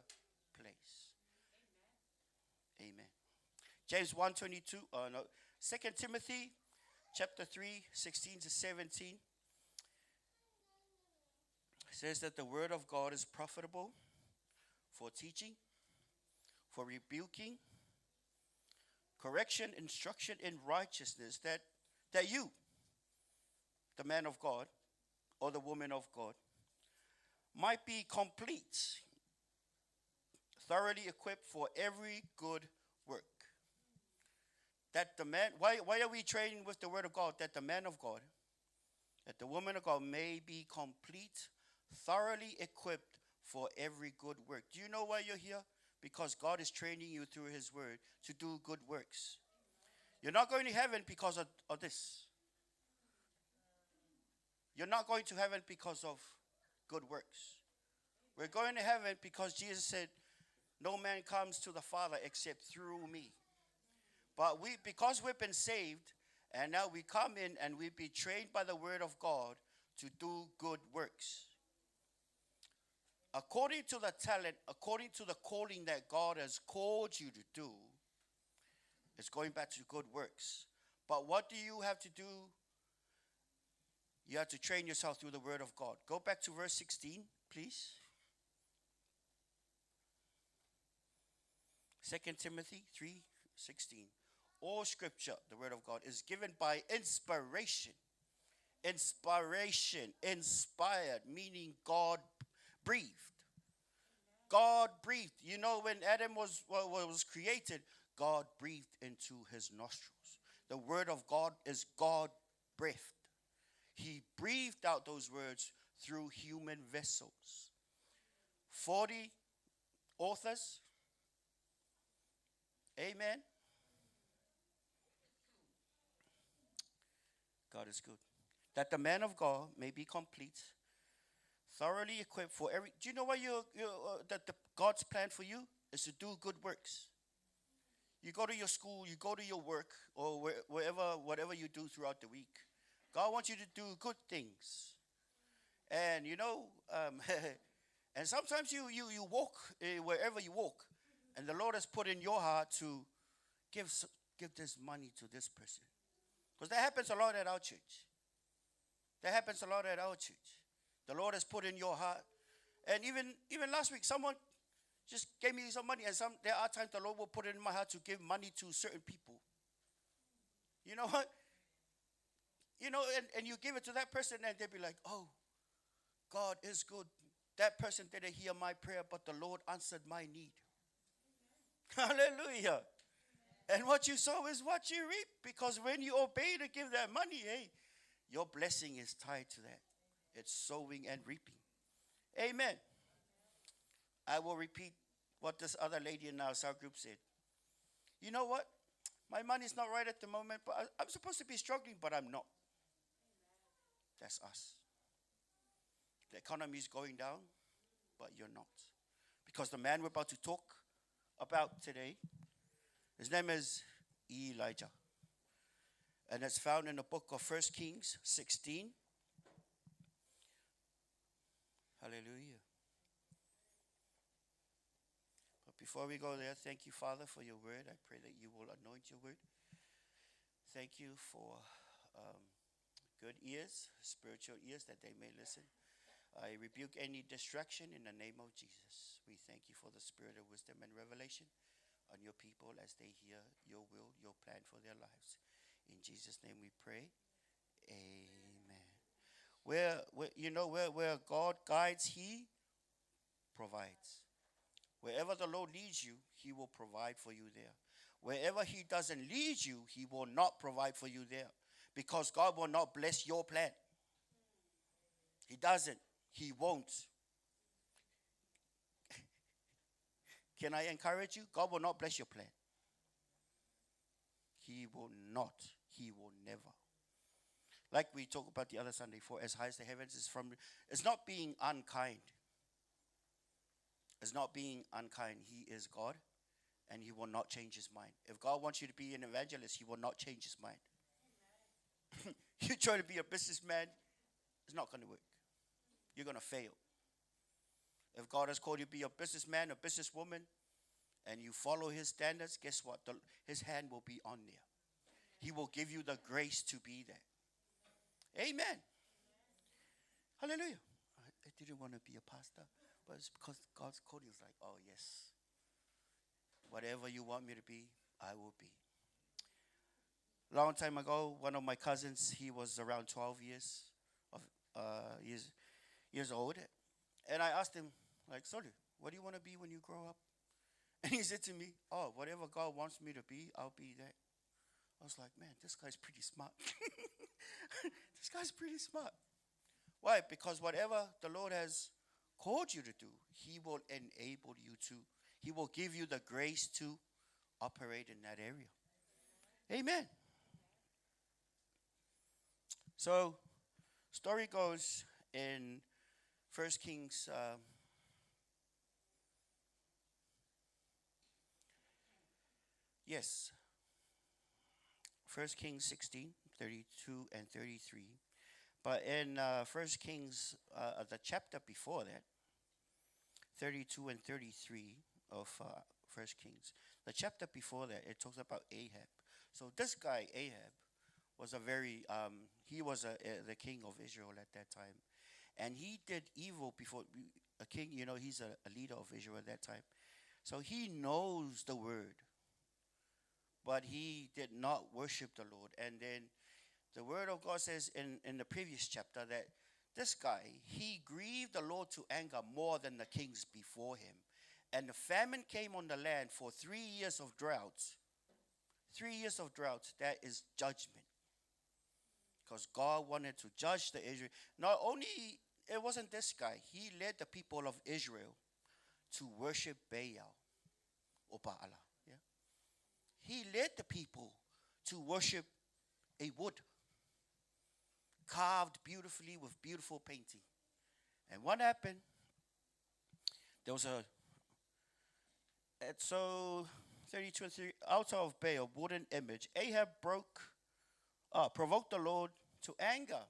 place. Amen. James 1:22, no, 2 Timothy chapter 3, 16 to 17 says that the word of God is profitable for teaching, for rebuking, correction, instruction in righteousness, that you, the man of God or the woman of God, might be complete, thoroughly equipped for every good work. That the man, why are we training with the word of God? That the man of God, that the woman of God may be complete, thoroughly equipped for every good work. Do you know why you're here? Because God is training you through his word to do good works. You're not going to heaven because of this. You're not going to heaven because of good works. We're going to heaven because Jesus said, no man comes to the Father except through me. But because we've been saved, and now we come in and we be trained by the word of God to do good works. According to the talent, according to the calling that God has called you to do, it's going back to good works. But what do you have to do? You have to train yourself through the word of God. Go back to verse 16, please. 2 Timothy 3:16. All scripture, the word of God, is given by inspiration. Inspiration, inspired, meaning God breathed. God breathed. You know, when Adam was created, God breathed into his nostrils. The word of God is God breathed. He breathed out those words through human vessels. 40 authors. Amen. God is good. That the man of God may be complete, thoroughly equipped for every. Do you know what God's plan for you is to do good works? You go to your school, you go to your work, or whatever you do throughout the week. God wants you to do good things, and you know, and sometimes you walk wherever you walk, and the Lord has put in your heart to give this money to this person. Because that happens a lot at our church. That happens a lot at our church. The Lord has put in your heart. And even last week, someone just gave me some money. And there are times the Lord will put it in my heart to give money to certain people. You know what? You know, and you give it to that person and they'll be like, oh, God is good. That person didn't hear my prayer, but the Lord answered my need. Hallelujah. And what you sow is what you reap. Because when you obey to give that money, hey, your blessing is tied to that. It's sowing and reaping. Amen. I will repeat what this other lady in our cell group said. You know what? My money's not right at the moment, but I'm supposed to be struggling, but I'm not. That's us. The economy is going down, but you're not. Because the man we're about to talk about today, his name is Elijah. And it's found in the book of 1 Kings 16. Hallelujah. But before we go there, thank you, Father, for your word. I pray that you will anoint your word. Thank you for good ears, spiritual ears, that they may listen. I rebuke any distraction in the name of Jesus. We thank you for the spirit of wisdom and revelation on your people as they hear your will, your plan for their lives. In Jesus' name we pray. Amen. where God guides, He provides. Wherever the Lord leads you, He will provide for you there. Wherever He doesn't lead you, He will not provide for you there. Because God will not bless your plan. He doesn't. He won't. Can I encourage you? God will not bless your plan. He will not. He will never. Like we talked about the other Sunday, for as high as the heavens is from, it's not being unkind. It's not being unkind. He is God, and He will not change His mind. If God wants you to be an evangelist, He will not change His mind. You try to be a businessman, it's not going to work. You're going to fail. If God has called you to be a businessman, a businesswoman, and you follow His standards, guess what? His hand will be on there. He will give you the grace to be there. Amen. Hallelujah. I didn't want to be a pastor, but it's because God's called you. It's like, oh yes, whatever you want me to be, I will be. Long time ago, one of my cousins, he was around 12 years old, and I asked him, like, sorry, what do you want to be when you grow up? And he said to me, oh, whatever God wants me to be, I'll be that. I was like, man, this guy's pretty smart. This guy's pretty smart. Why? Because whatever the Lord has called you to do, He will enable you to. He will give you the grace to operate in that area. Amen. So, story goes in 1 Kings. Yes. 1 Kings 16, 32 and 33. But in 1 Kings, the chapter before that, 32 and 33 of 1 Kings, the chapter before that, it talks about Ahab. So this guy, Ahab, was the king of Israel at that time. And he did evil before a king, he's a leader of Israel at that time. So he knows the word. But he did not worship the Lord. And then the word of God says in the previous chapter that this guy, he grieved the Lord to anger more than the kings before him. And the famine came on the land for 3 years of drought. 3 years of drought, that is judgment. Because God wanted to judge the Israel. Not only, it wasn't this guy. He led the people of Israel to worship Baal or Baala. Yeah? He led the people to worship a wood carved beautifully with beautiful painting. And what happened? There was so 32 and 3, out of Baal, wooden image, Ahab provoked the Lord to anger.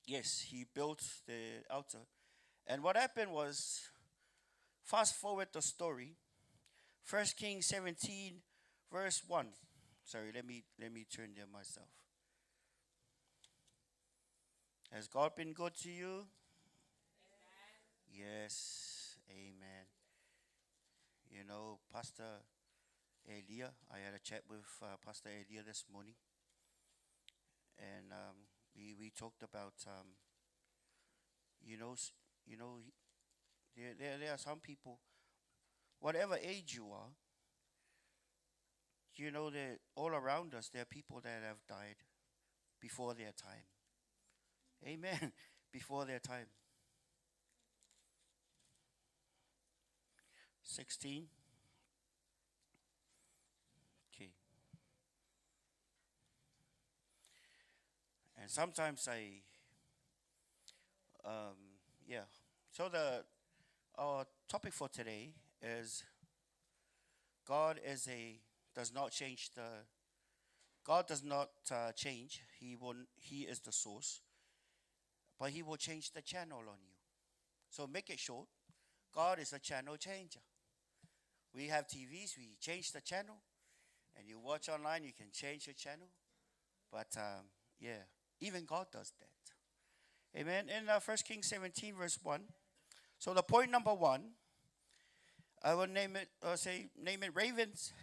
Yes, he built the altar. And what happened was, fast forward the story, 1 Kings 17, verse 1. Sorry, let me turn there myself. Has God been good to you? Amen. Yes, amen. Pastor Elia, I had a chat with Pastor Elia this morning. And we talked about, there are some people, whatever age you are, that all around us, there are people that have died before their time. Amen. Before their time. 16. Okay. And sometimes So our topic for today is God does not change. God does not change. He is the source, but He will change the channel on you. So make it short. God is a channel changer. We have TVs. We change the channel, and you watch online. You can change your channel, but even God does that. Amen. In 1 Kings 17, verse 1. So the point number 1, I will name it ravens.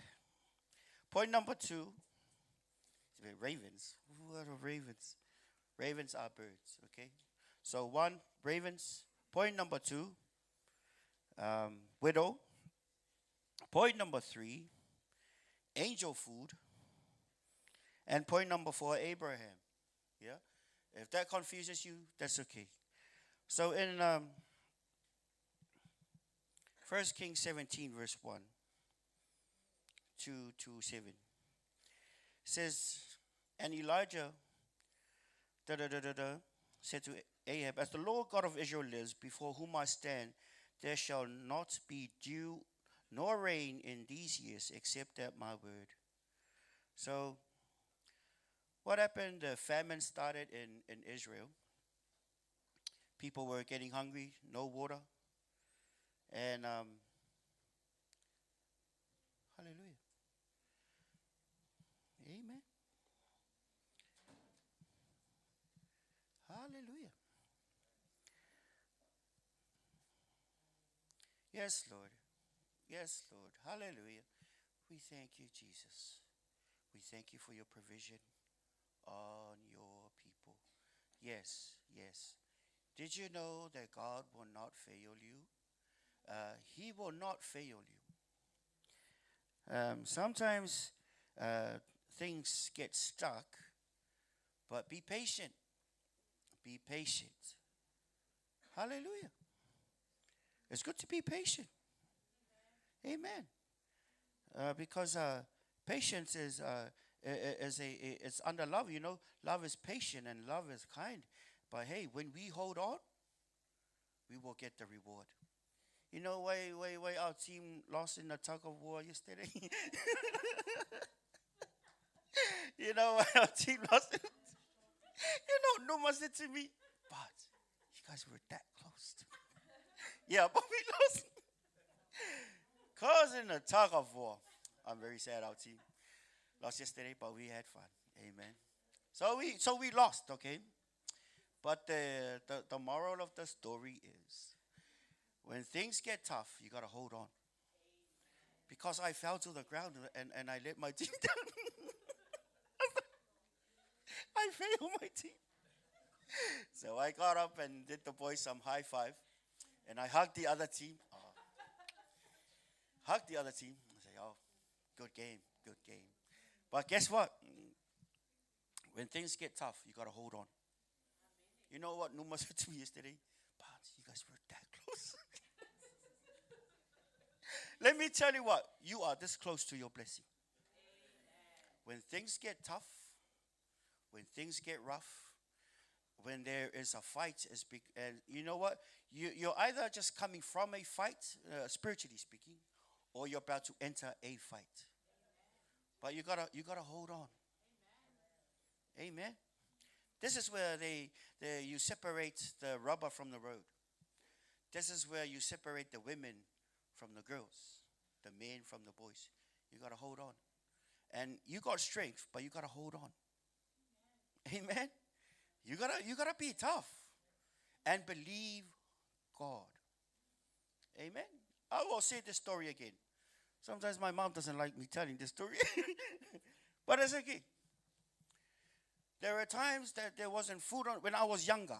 Point number 2, ravens. What are ravens? Ravens are birds, okay? So one, ravens. Point number two, widow. Point number three, angel food. And point number four, Abraham. Yeah? If that confuses you, that's okay. So in 1 Kings 17, verse 1 to 7, says, and Elijah said to Ahab, as the Lord God of Israel lives, before whom I stand, there shall not be dew nor rain in these years, except at my word. So, what happened? The famine started in Israel. People were getting hungry, no water. And, hallelujah. Amen. Hallelujah. Yes, Lord. Yes, Lord. Hallelujah. We thank you, Jesus. We thank you for your provision on your people. Yes, yes. Did you know that God will not fail you? He will not fail you. Sometimes things get stuck, but be patient. Be patient. Hallelujah. It's good to be patient. Amen. Because patience is it's under love. You know, love is patient and love is kind. But hey, when we hold on, we will get the reward. You know, why our team lost in the tug of war yesterday? You know why our team lost? You know, Numa said to me, but you guys were that close. Yeah, but we lost. Cause in the tug of war. I'm very sad our team lost yesterday, but we had fun. Amen. So we lost, okay? But the moral of the story is when things get tough, you gotta hold on. Because I fell to the ground and I let my team down. I failed my team. So I got up and did the boys some high five. And I hugged the other team. Hugged the other team. I say, oh, good game, good game. But guess what? When things get tough, you got to hold on. You know what Numa said to me yesterday? But you guys were that close. Let me tell you what. You are this close to your blessing. When things get tough, when things get rough, when there is a fight, and you know what? You're either just coming from a fight, spiritually speaking, or you're about to enter a fight. But you gotta hold on. Amen. This is where you separate the rubber from the road. This is where you separate the women from the girls, the men from the boys. You gotta hold on, and you got strength, but you gotta hold on. Amen. You gotta be tough and believe God. Amen. I will say this story again. Sometimes my mom doesn't like me telling this story, but it's okay. There were times that there wasn't food on when I was younger.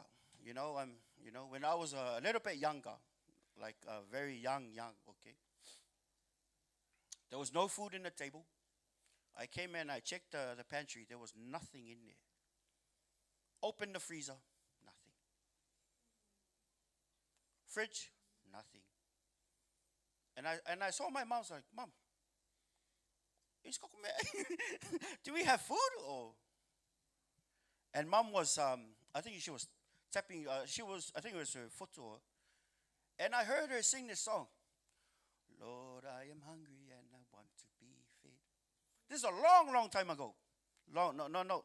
When I was a little bit younger, like very young. Okay. There was no food in the table. I came in, I checked the pantry. There was nothing in there. Open the freezer, nothing. Fridge, nothing. And I saw my mom's like, Mom, do we have food? And Mom was, I think she was tapping, I think it was her foot. And I heard her sing this song. Lord, I am hungry and I want to be fed. This is a long time ago. Long time ago.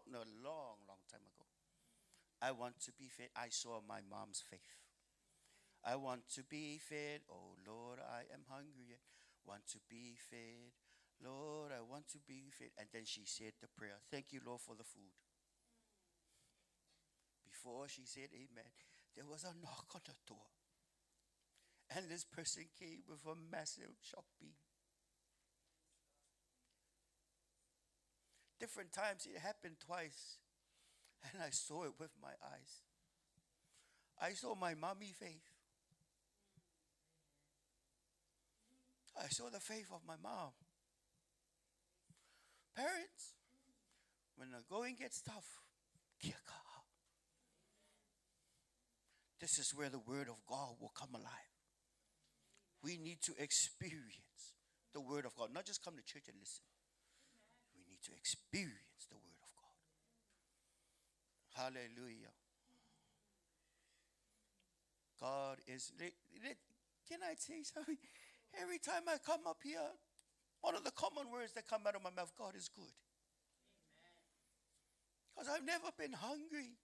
I want to be fed. I saw my mom's faith. I want to be fed. Oh, Lord, I am hungry and want to be fed. Lord, I want to be fed. And then she said the prayer. Thank you, Lord, for the food. Before she said amen, there was a knock on the door. And this person came with a massive shopping. Different times, it happened twice. And I saw it with my eyes. I saw my mommy faith. I saw the faith of my mom. Parents, when the going gets tough, this is where the word of God will come alive. We need to experience the word of God, not just come to church and listen. We need to experience the word of God. Hallelujah. God is, can I say something? Every time I come up here, one of the common words that come out of my mouth, God is good. Because I've never been hungry.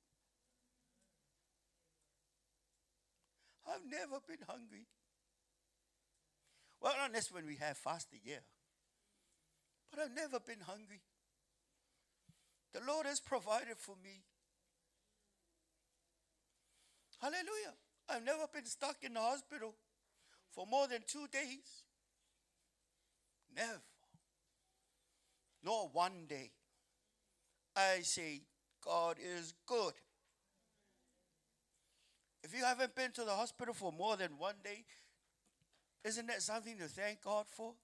I've never been hungry. Well, unless when we have fasted, yeah. But I've never been hungry. The Lord has provided for me. Hallelujah. I've never been stuck in the hospital for more than 2 days. Never. Nor one day. I say, God is good. If you haven't been to the hospital for more than 1 day, isn't that something to thank God for?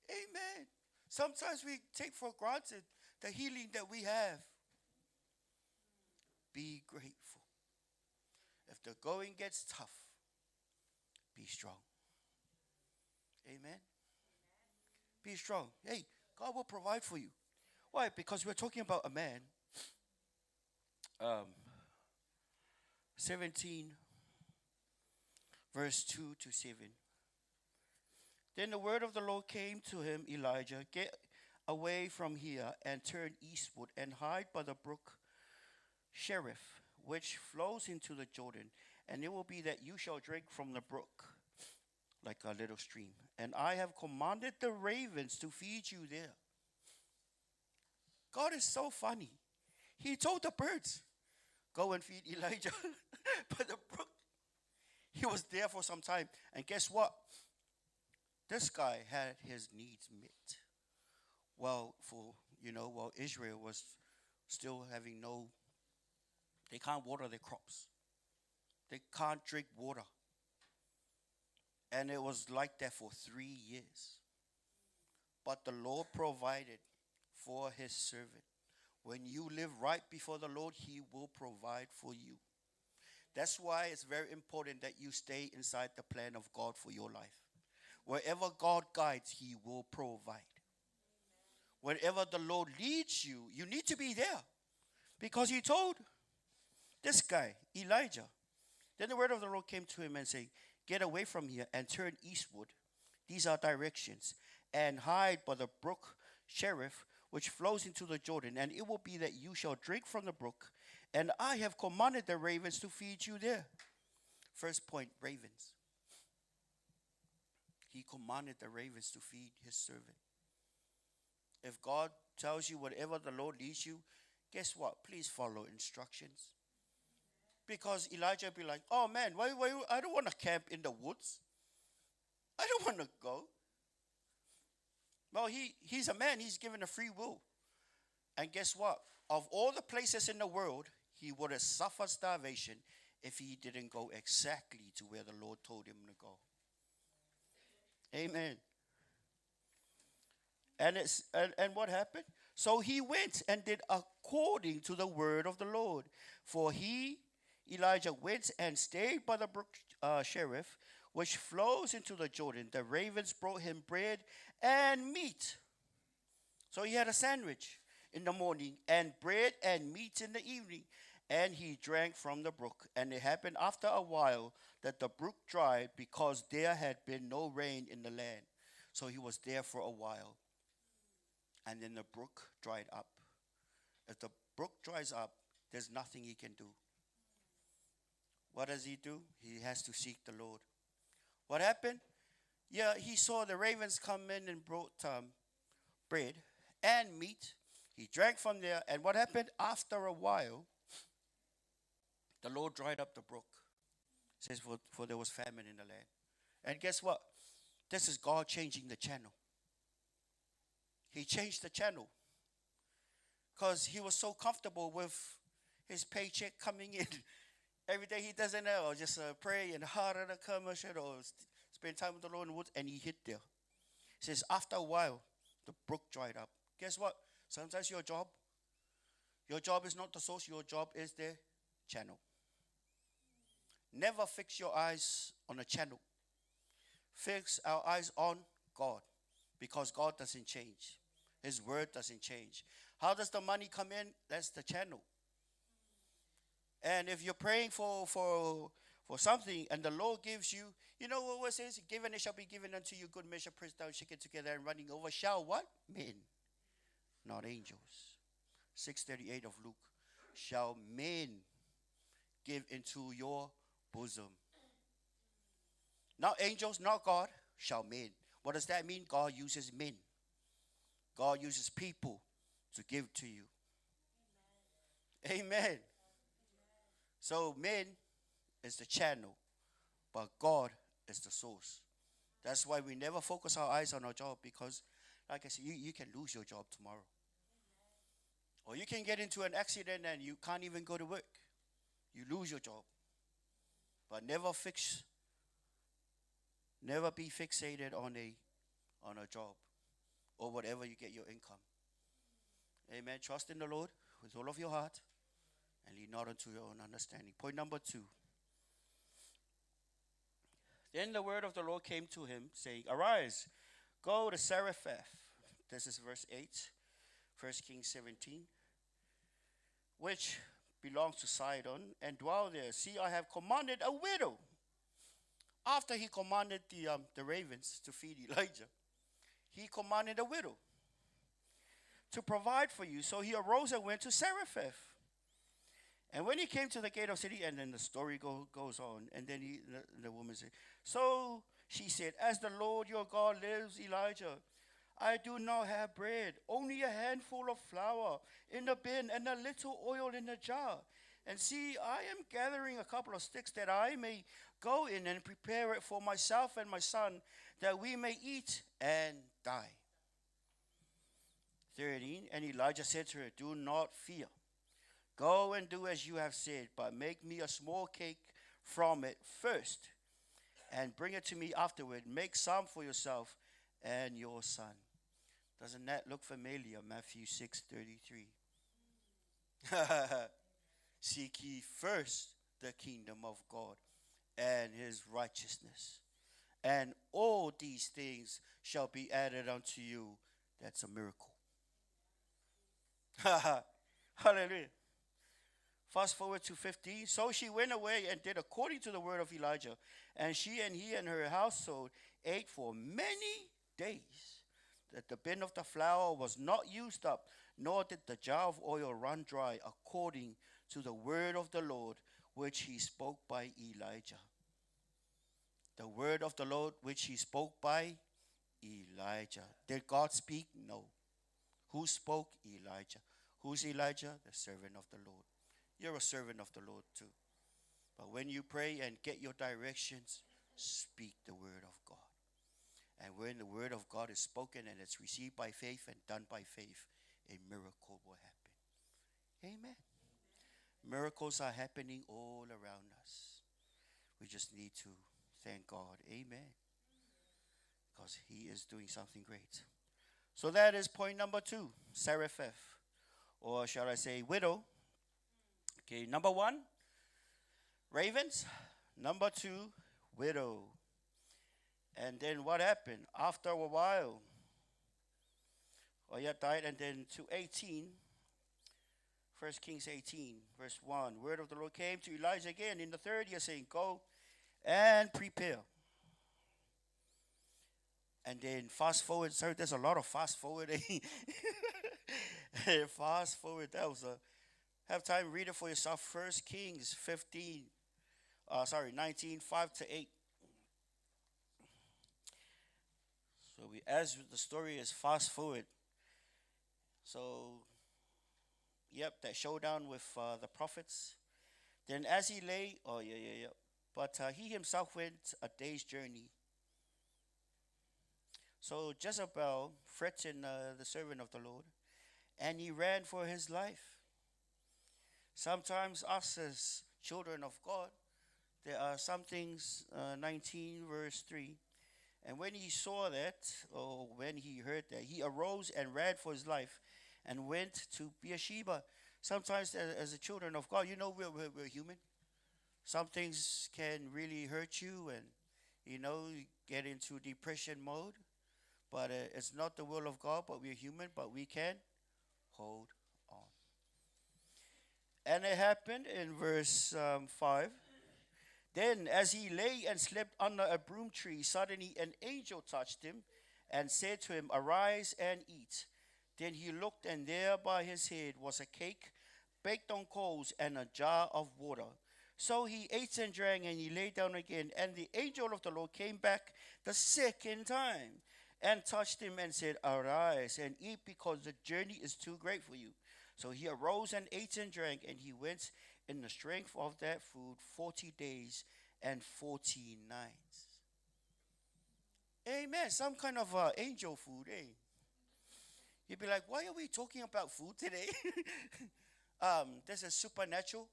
Amen. Sometimes we take for granted the healing that we have. Be grateful. If the going gets tough, be strong. Amen. Be strong. Hey, God will provide for you. Why? Because we're talking about a man. 17, verse 2 to 7. Then the word of the Lord came to him, Elijah, get away from here and turn eastward and hide by the brook Cherith, which flows into the Jordan. And it will be that you shall drink from the brook like a little stream. And I have commanded the ravens to feed you there. God is so funny. He told the birds, go and feed Elijah by the brook. He was there for some time. And guess what? This guy had his needs met. While Israel was still having they can't water their crops. They can't drink water. And it was like that for 3 years. But the Lord provided for his servant. When you live right before the Lord, he will provide for you. That's why it's very important that you stay inside the plan of God for your life. Wherever God guides, he will provide. Wherever the Lord leads you, you need to be there. Because he told this guy, Elijah. Then the word of the Lord came to him and said, get away from here and turn eastward. These are directions. And hide by the brook Cherith, which flows into the Jordan. And it will be that you shall drink from the brook. And I have commanded the ravens to feed you there. First point, ravens. He commanded the ravens to feed his servant. If God tells you whatever the Lord leads you, guess what? Please follow instructions. Because Elijah would be like, oh man, why, I don't want to camp in the woods. I don't want to go. Well, he's a man. He's given a free will. And guess what? Of all the places in the world, he would have suffered starvation if he didn't go exactly to where the Lord told him to go. Amen. And what happened? So he went and did according to the word of the Lord. For Elijah went and stayed by the brook Cherith, which flows into the Jordan. The ravens brought him bread and meat. So he had a sandwich in the morning and bread and meat in the evening. And he drank from the brook. And it happened after a while that the brook dried because there had been no rain in the land. So he was there for a while. And then the brook dried up. If the brook dries up, there's nothing he can do. What does he do? He has to seek the Lord. What happened? Yeah, he saw the ravens come in and brought bread and meat. He drank from there. And what happened? After a while, the Lord dried up the brook. It says, for there was famine in the land. And guess what? This is God changing the channel. He changed the channel. because he was so comfortable with his paycheck coming in. Every day he doesn't know, or just pray and harder to come or spend time with the Lord in the woods, and he hit there. He says, after a while, the brook dried up. Guess what? Sometimes your job is not the source, your job is the channel. Never fix your eyes on a channel. Fix our eyes on God, because God doesn't change. His word doesn't change. How does the money come in? That's the channel. And if you're praying for something and the Lord gives you, you know what it says? Given it shall be given unto you, good measure, pressed down, shaken together, and running over. Shall what? Men, not angels. 6:38 of Luke. Shall men give into your bosom? Not angels, not God, shall men. What does that mean? God uses men. God uses people to give to you. Amen. So men is the channel, but God is the source. That's why we never focus our eyes on our job, because, like I said, you can lose your job tomorrow. Or you can get into an accident and you can't even go to work. You lose your job. But never be fixated on a job or whatever you get your income. Amen. Trust in the Lord with all of your heart and lean not unto your own understanding. Point number 2. Then the word of the Lord came to him, saying, Arise, go to Zarephath. This is verse 8, 1 Kings 17, which belongs to Sidon, and dwell there. See, I have commanded a widow. After he commanded the ravens to feed Elijah, he commanded a widow to provide for you. So he arose and went to Zarephath. And when he came to the gate of the city, and then the story goes on, and then the woman said, so she said, as the Lord your God lives, Elijah, I do not have bread, only a handful of flour in the bin and a little oil in the jar. And see, I am gathering a couple of sticks that I may go in and prepare it for myself and my son, that we may eat and die. 13, and Elijah said to her, do not fear. Go and do as you have said, but make me a small cake from it first, and bring it to me afterward. Make some for yourself and your son. Doesn't that look familiar? Matthew 6:33. Seek ye first the kingdom of God and his righteousness, and all these things shall be added unto you. That's a miracle. Hallelujah. Fast forward to 15. So she went away and did according to the word of Elijah. And she and he and her household ate for many days, that the bin of the flour was not used up, nor did the jar of oil run dry, according to the word of the Lord, which he spoke by Elijah. The word of the Lord, which he spoke by Elijah. Did God speak? No. Who spoke? Elijah. Who's Elijah? The servant of the Lord. You're a servant of the Lord too. But when you pray and get your directions, speak the word of God. And when the word of God is spoken and it's received by faith and done by faith, a miracle will happen. Amen. Miracles are happening all around us. We just need to thank God. Amen. Because he is doing something great. So that is point number 2, Zarephath. Or shall I say widow. Okay, number 1, ravens. Number 2, widow. And then what happened? After a while, died. And then to 18, 1 Kings 18, verse 1. Word of the Lord came to Elijah again in the 3rd year, saying, go and prepare. And then fast forward. Sorry, there's a lot of fast forwarding. Fast forward. That was have time, read it for yourself. 1 Kings 19, 5-8. So as the story is fast forward. So, that showdown with the prophets. Then as he lay, but he himself went a day's journey. So Jezebel threatened the servant of the Lord, and he ran for his life. Sometimes us as children of God, there are some things, 19 verse 3. And when he saw that, or when he heard that, he arose and ran for his life and went to Beersheba. Sometimes as a children of God, you know we're human. Some things can really hurt you and, you get into depression mode. But it's not the will of God, but we're human, but we can hold on. And it happened in verse 5. Then, as he lay and slept under a broom tree, suddenly an angel touched him and said to him, "Arise and eat." Then he looked, and there by his head was a cake baked on coals and a jar of water. So he ate and drank, and he lay down again. And the angel of the Lord came back the second time and touched him and said, "Arise and eat, because the journey is too great for you." So he arose and ate and drank, and he went in the strength of that food 40 days and 40 nights. Amen. Some kind of angel food, eh? You'd be like, why are we talking about food today? This is supernatural.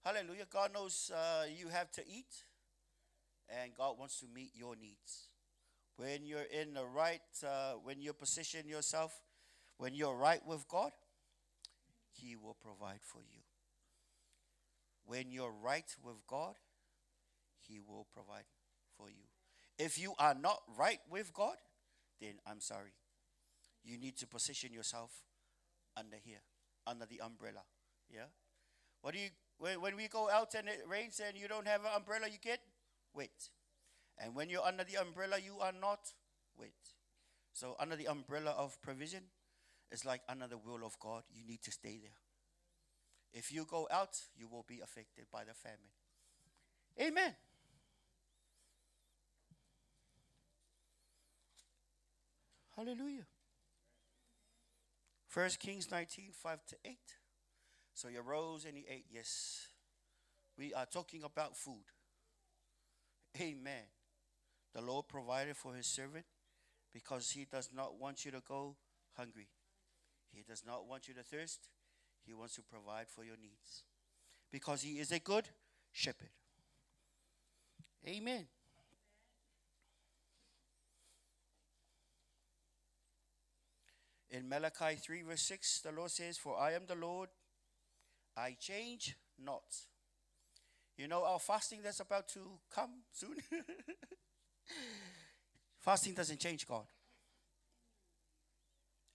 Hallelujah. God knows you have to eat, and God wants to meet your needs. When you're in the right, when you position yourself, when you're right with God, He will provide for you. When you're right with God, He will provide for you. If you are not right with God, then I'm sorry. You need to position yourself under here, under the umbrella. Yeah? What do you, when we go out and it rains and you don't have an umbrella, you get wet. And when you're under the umbrella, you are not wet. So under the umbrella of provision, it's like under the will of God. You need to stay there. If you go out, you will be affected by the famine. Amen. Hallelujah. 1 Kings 19, 5-8. So he arose and he ate. Yes. We are talking about food. Amen. The Lord provided for his servant because he does not want you to go hungry. He does not want you to thirst. He wants to provide for your needs because he is a good shepherd. Amen. In Malachi 3 verse 6, the Lord says, "For I am the Lord, I change not." You know our fasting that's about to come soon? Fasting doesn't change God.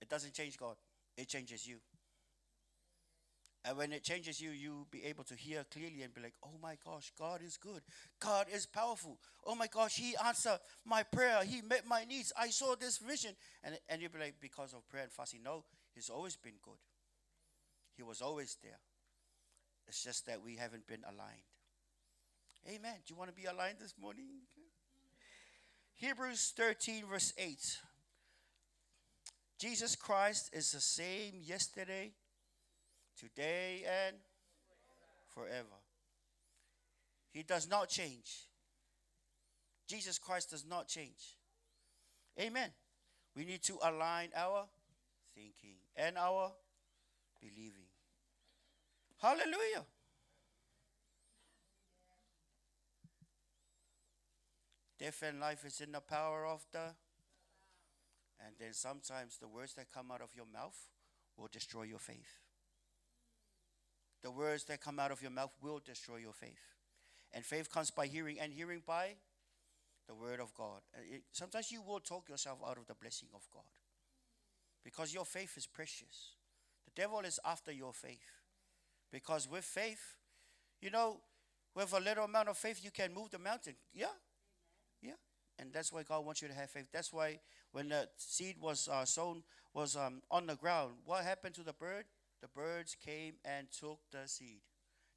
It doesn't change God. It changes you. And when it changes you, you'll be able to hear clearly and be like, oh my gosh, God is good. God is powerful. Oh my gosh, he answered my prayer. He met my needs. I saw this vision. And you'll be like, because of prayer and fasting. No, he's always been good. He was always there. It's just that we haven't been aligned. Amen. Do you want to be aligned this morning? Hebrews 13 verse 8. Jesus Christ is the same yesterday, today, and forever. He does not change. Jesus Christ does not change. Amen. We need to align our thinking and our believing. Hallelujah. Death and life is in the power of the. And then sometimes the words that come out of your mouth will destroy your faith. The words that come out of your mouth will destroy your faith. And faith comes by hearing, and hearing by the word of God. Sometimes you will talk yourself out of the blessing of God. Because your faith is precious. The devil is after your faith. Because with faith, with a little amount of faith, you can move the mountain. Yeah. Yeah. And that's why God wants you to have faith. That's why when the seed was sown, was on the ground, what happened to the bird? The birds came and took the seed.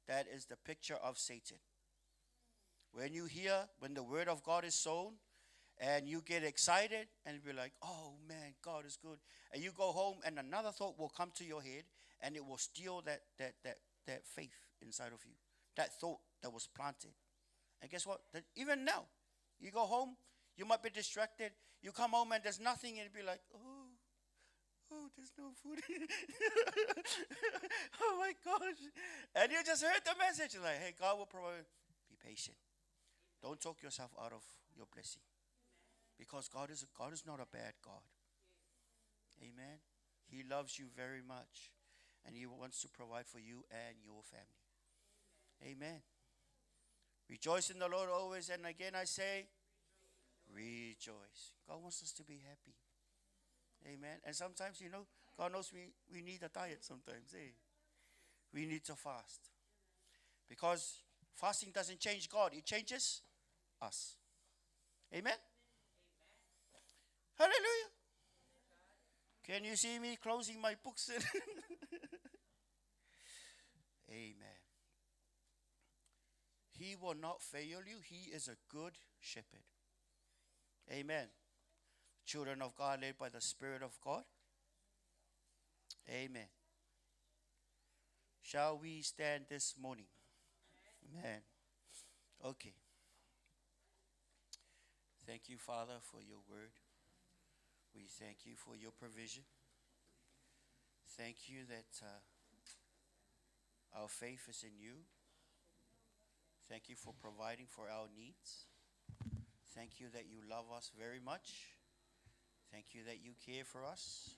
That is the picture of Satan. When you hear, when the word of God is sown, and you get excited, and you be like, oh man, God is good. And you go home, and another thought will come to your head, and it will steal that faith inside of you. That thought that was planted. And guess what? Even now, you go home, you might be distracted. You come home and there's nothing, and you be like, oh, there's no food. Oh my gosh. And you just heard the message like, hey, God will provide. Be patient. Don't talk yourself out of your blessing. Because God is not a bad God. Amen. He loves you very much. And He wants to provide for you and your family. Amen. Rejoice in the Lord always. And again I say, rejoice. God wants us to be happy. Amen. And sometimes, God knows we need a diet sometimes. Eh? We need to fast. Because fasting doesn't change God. It changes us. Amen. Hallelujah. Can you see me closing my books? Amen. He will not fail you. He is a good shepherd. Amen. Children of God led by the Spirit of God. Amen. Shall we stand this morning? Amen. Okay. Thank you, Father, for your word. We thank you for your provision. Thank you that our faith is in you. Thank you for providing for our needs. Thank you that you love us very much. Thank you that you care for us.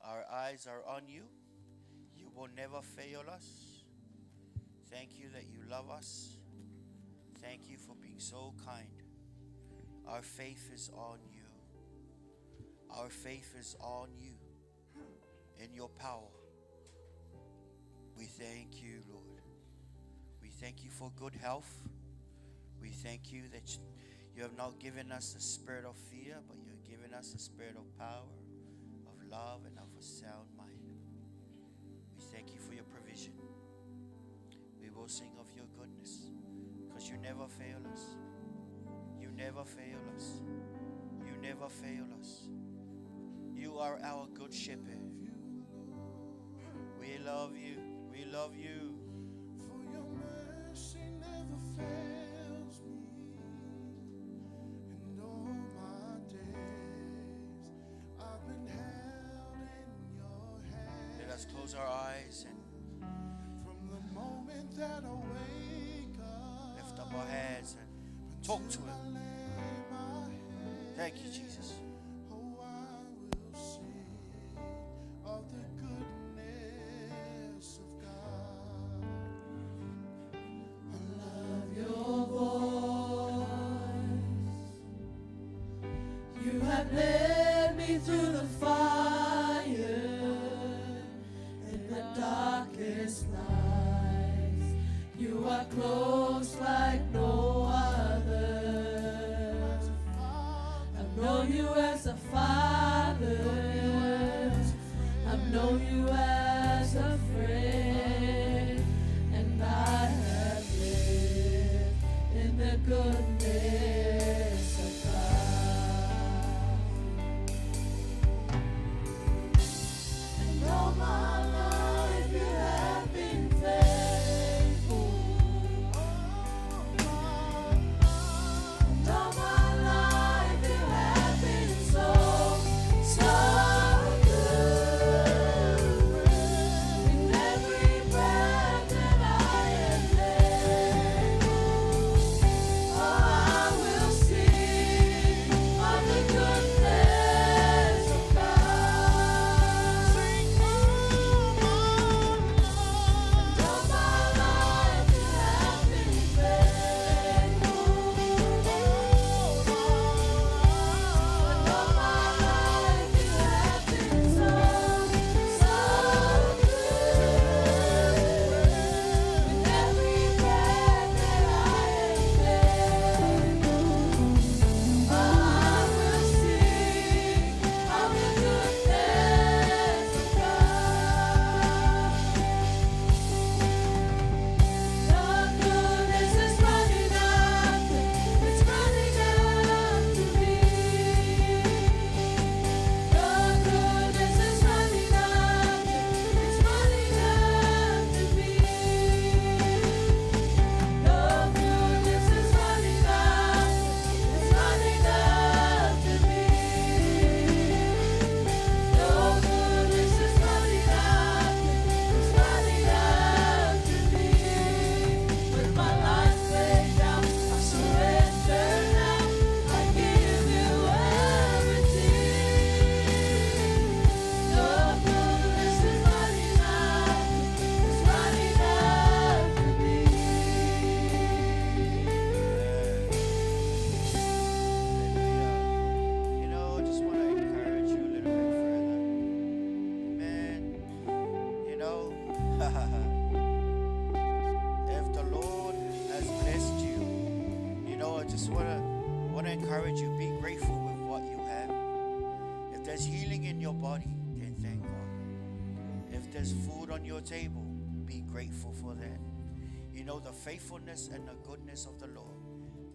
Our eyes are on you. You will never fail us. Thank you that you love us. Thank you for being so kind. Our faith is on you. Our faith is on you. In your power. We thank you, Lord. We thank you for good health. We thank you that you have not given us a spirit of fear, but you have given us a spirit of power, of love, and of a sound mind. We thank you for your provision. We will sing of your goodness, because you never fail us. You never fail us. You never fail us. You are our good shepherd. We love you. We love you. For your mercy never fails me. And all my days I've been held in your hand. Let us close our eyes and From the moment that I wake up, lift up our hands and talk to Him. Thank you, Jesus. oh, I will sing of the goodness of God. I love your voice. You have led me through the fire in the darkest nights. You are close like no other. I've known you as a father. I've known you as a friend. And I have lived in the goodness of God. And all my life you have been faithful. And all my life you have been so, so good. just want to encourage you. Be grateful with what you have. If there's healing in your body, then thank God. If there's food on your table, be grateful for that. You know the faithfulness and the goodness of the Lord.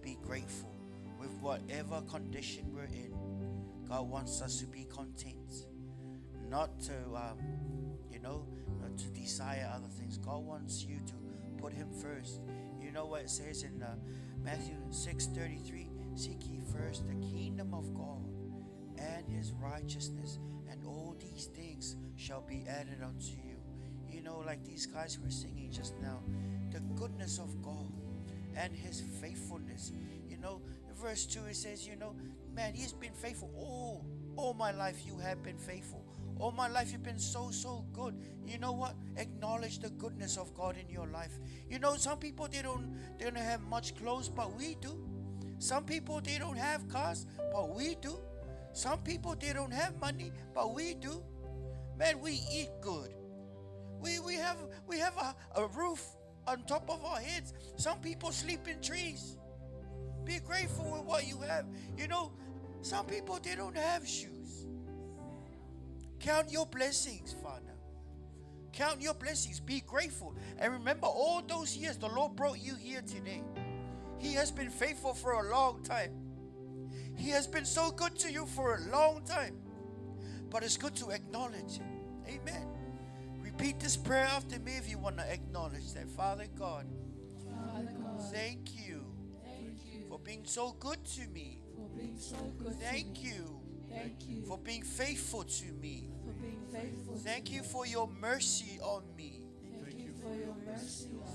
Be grateful with whatever condition we're in. God wants us to be content, not to, not to desire other things. God wants you to put Him first. You know what it says in Matthew 6:33? Seek ye first the kingdom of God and His righteousness, and all these things shall be added unto you. You know, like these guys were singing just now, the goodness of God and His faithfulness. You know, verse 2, it says, man, He's been faithful. All my life you have been faithful. All my life you've been so good. You know what? Acknowledge the goodness of God in your life. You know, some people, they don't have much clothes, but we do. Some people, they don't have cars, but we do. Some people, they don't have money, but we do. Man, we eat good. We have a roof on top of our heads. Some people sleep in trees. Be grateful with what you have. You know, some people, they don't have shoes. Count your blessings, Father. Count your blessings. Be grateful. And remember, all those years, the Lord brought you here today. He has been faithful for a long time. He has been so good to you for a long time. But it's good to acknowledge it. Amen. Repeat this prayer after me if you want to acknowledge that. Father God, thank you for being so good to me. Thank you for being faithful to me. Thank you for your mercy on me.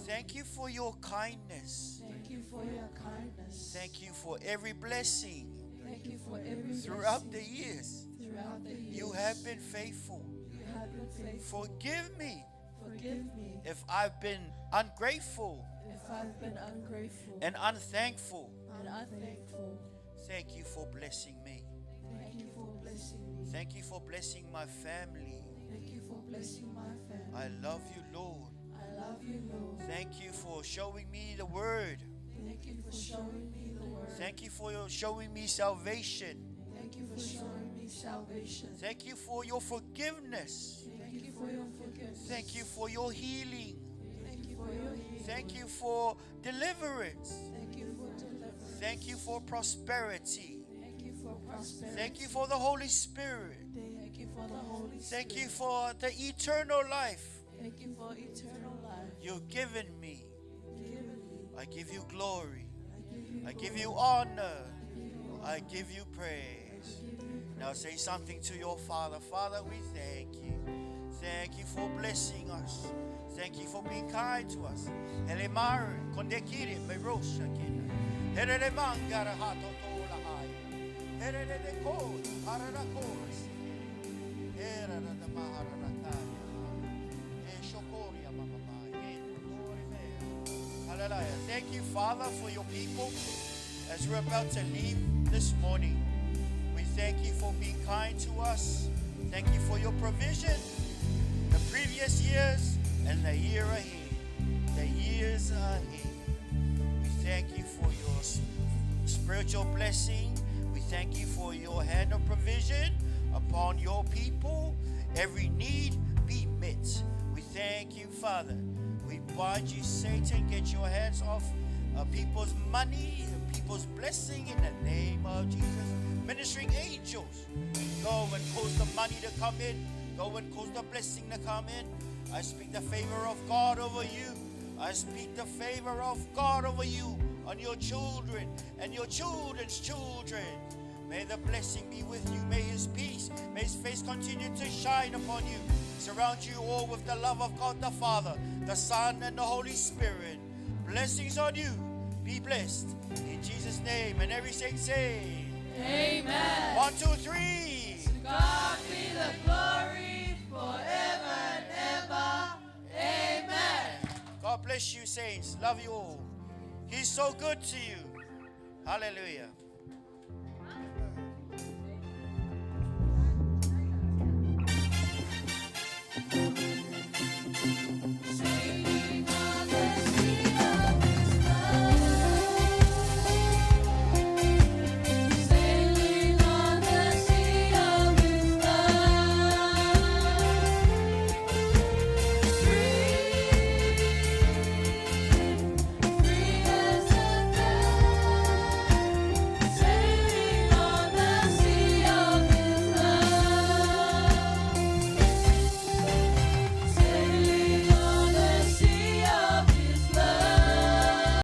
Thank you for your kindness. Thank you for every blessing. Throughout the years, you have been faithful. Forgive me if I've been ungrateful and unthankful. Thank you for blessing me. Thank you for blessing my family. I love you, Lord. Thank you for showing me the word. Thank you for showing me salvation. Thank you for your forgiveness. Thank you for your healing. Thank you for deliverance. Thank you for prosperity. Thank you for the Holy Spirit. Thank you for the eternal life you've given me. I give you glory. I give you honor. I give you praise. Now say something to your Father. Father, we thank you. Thank you for blessing us. Thank you for being kind to us. Hallelujah. Thank you, Father, for your people as we're about to leave this morning. We thank you for being kind to us. Thank you for your provision the previous years and the year ahead. The years ahead. We thank you for your spiritual blessing. We thank you for your hand of provision upon your people. Every need be met. We thank you, Father. We bind you, Satan. Get your hands off people's money, people's blessing in the name of Jesus. Ministering angels, go and cause the money to come in. Go and cause the blessing to come in. I speak the favor of God over you. I speak the favor of God over you, on your children and your children's children. May the blessing be with you. May His peace, may His face continue to shine upon you. Surround you all with the love of God the Father, the Son, and the Holy Spirit. Blessings on you. Be blessed. In Jesus' name. And every saint say, Amen. 1, 2, 3. To God be the glory forever and ever. Amen. God bless you, saints. Love you all. He's so good to you. Hallelujah.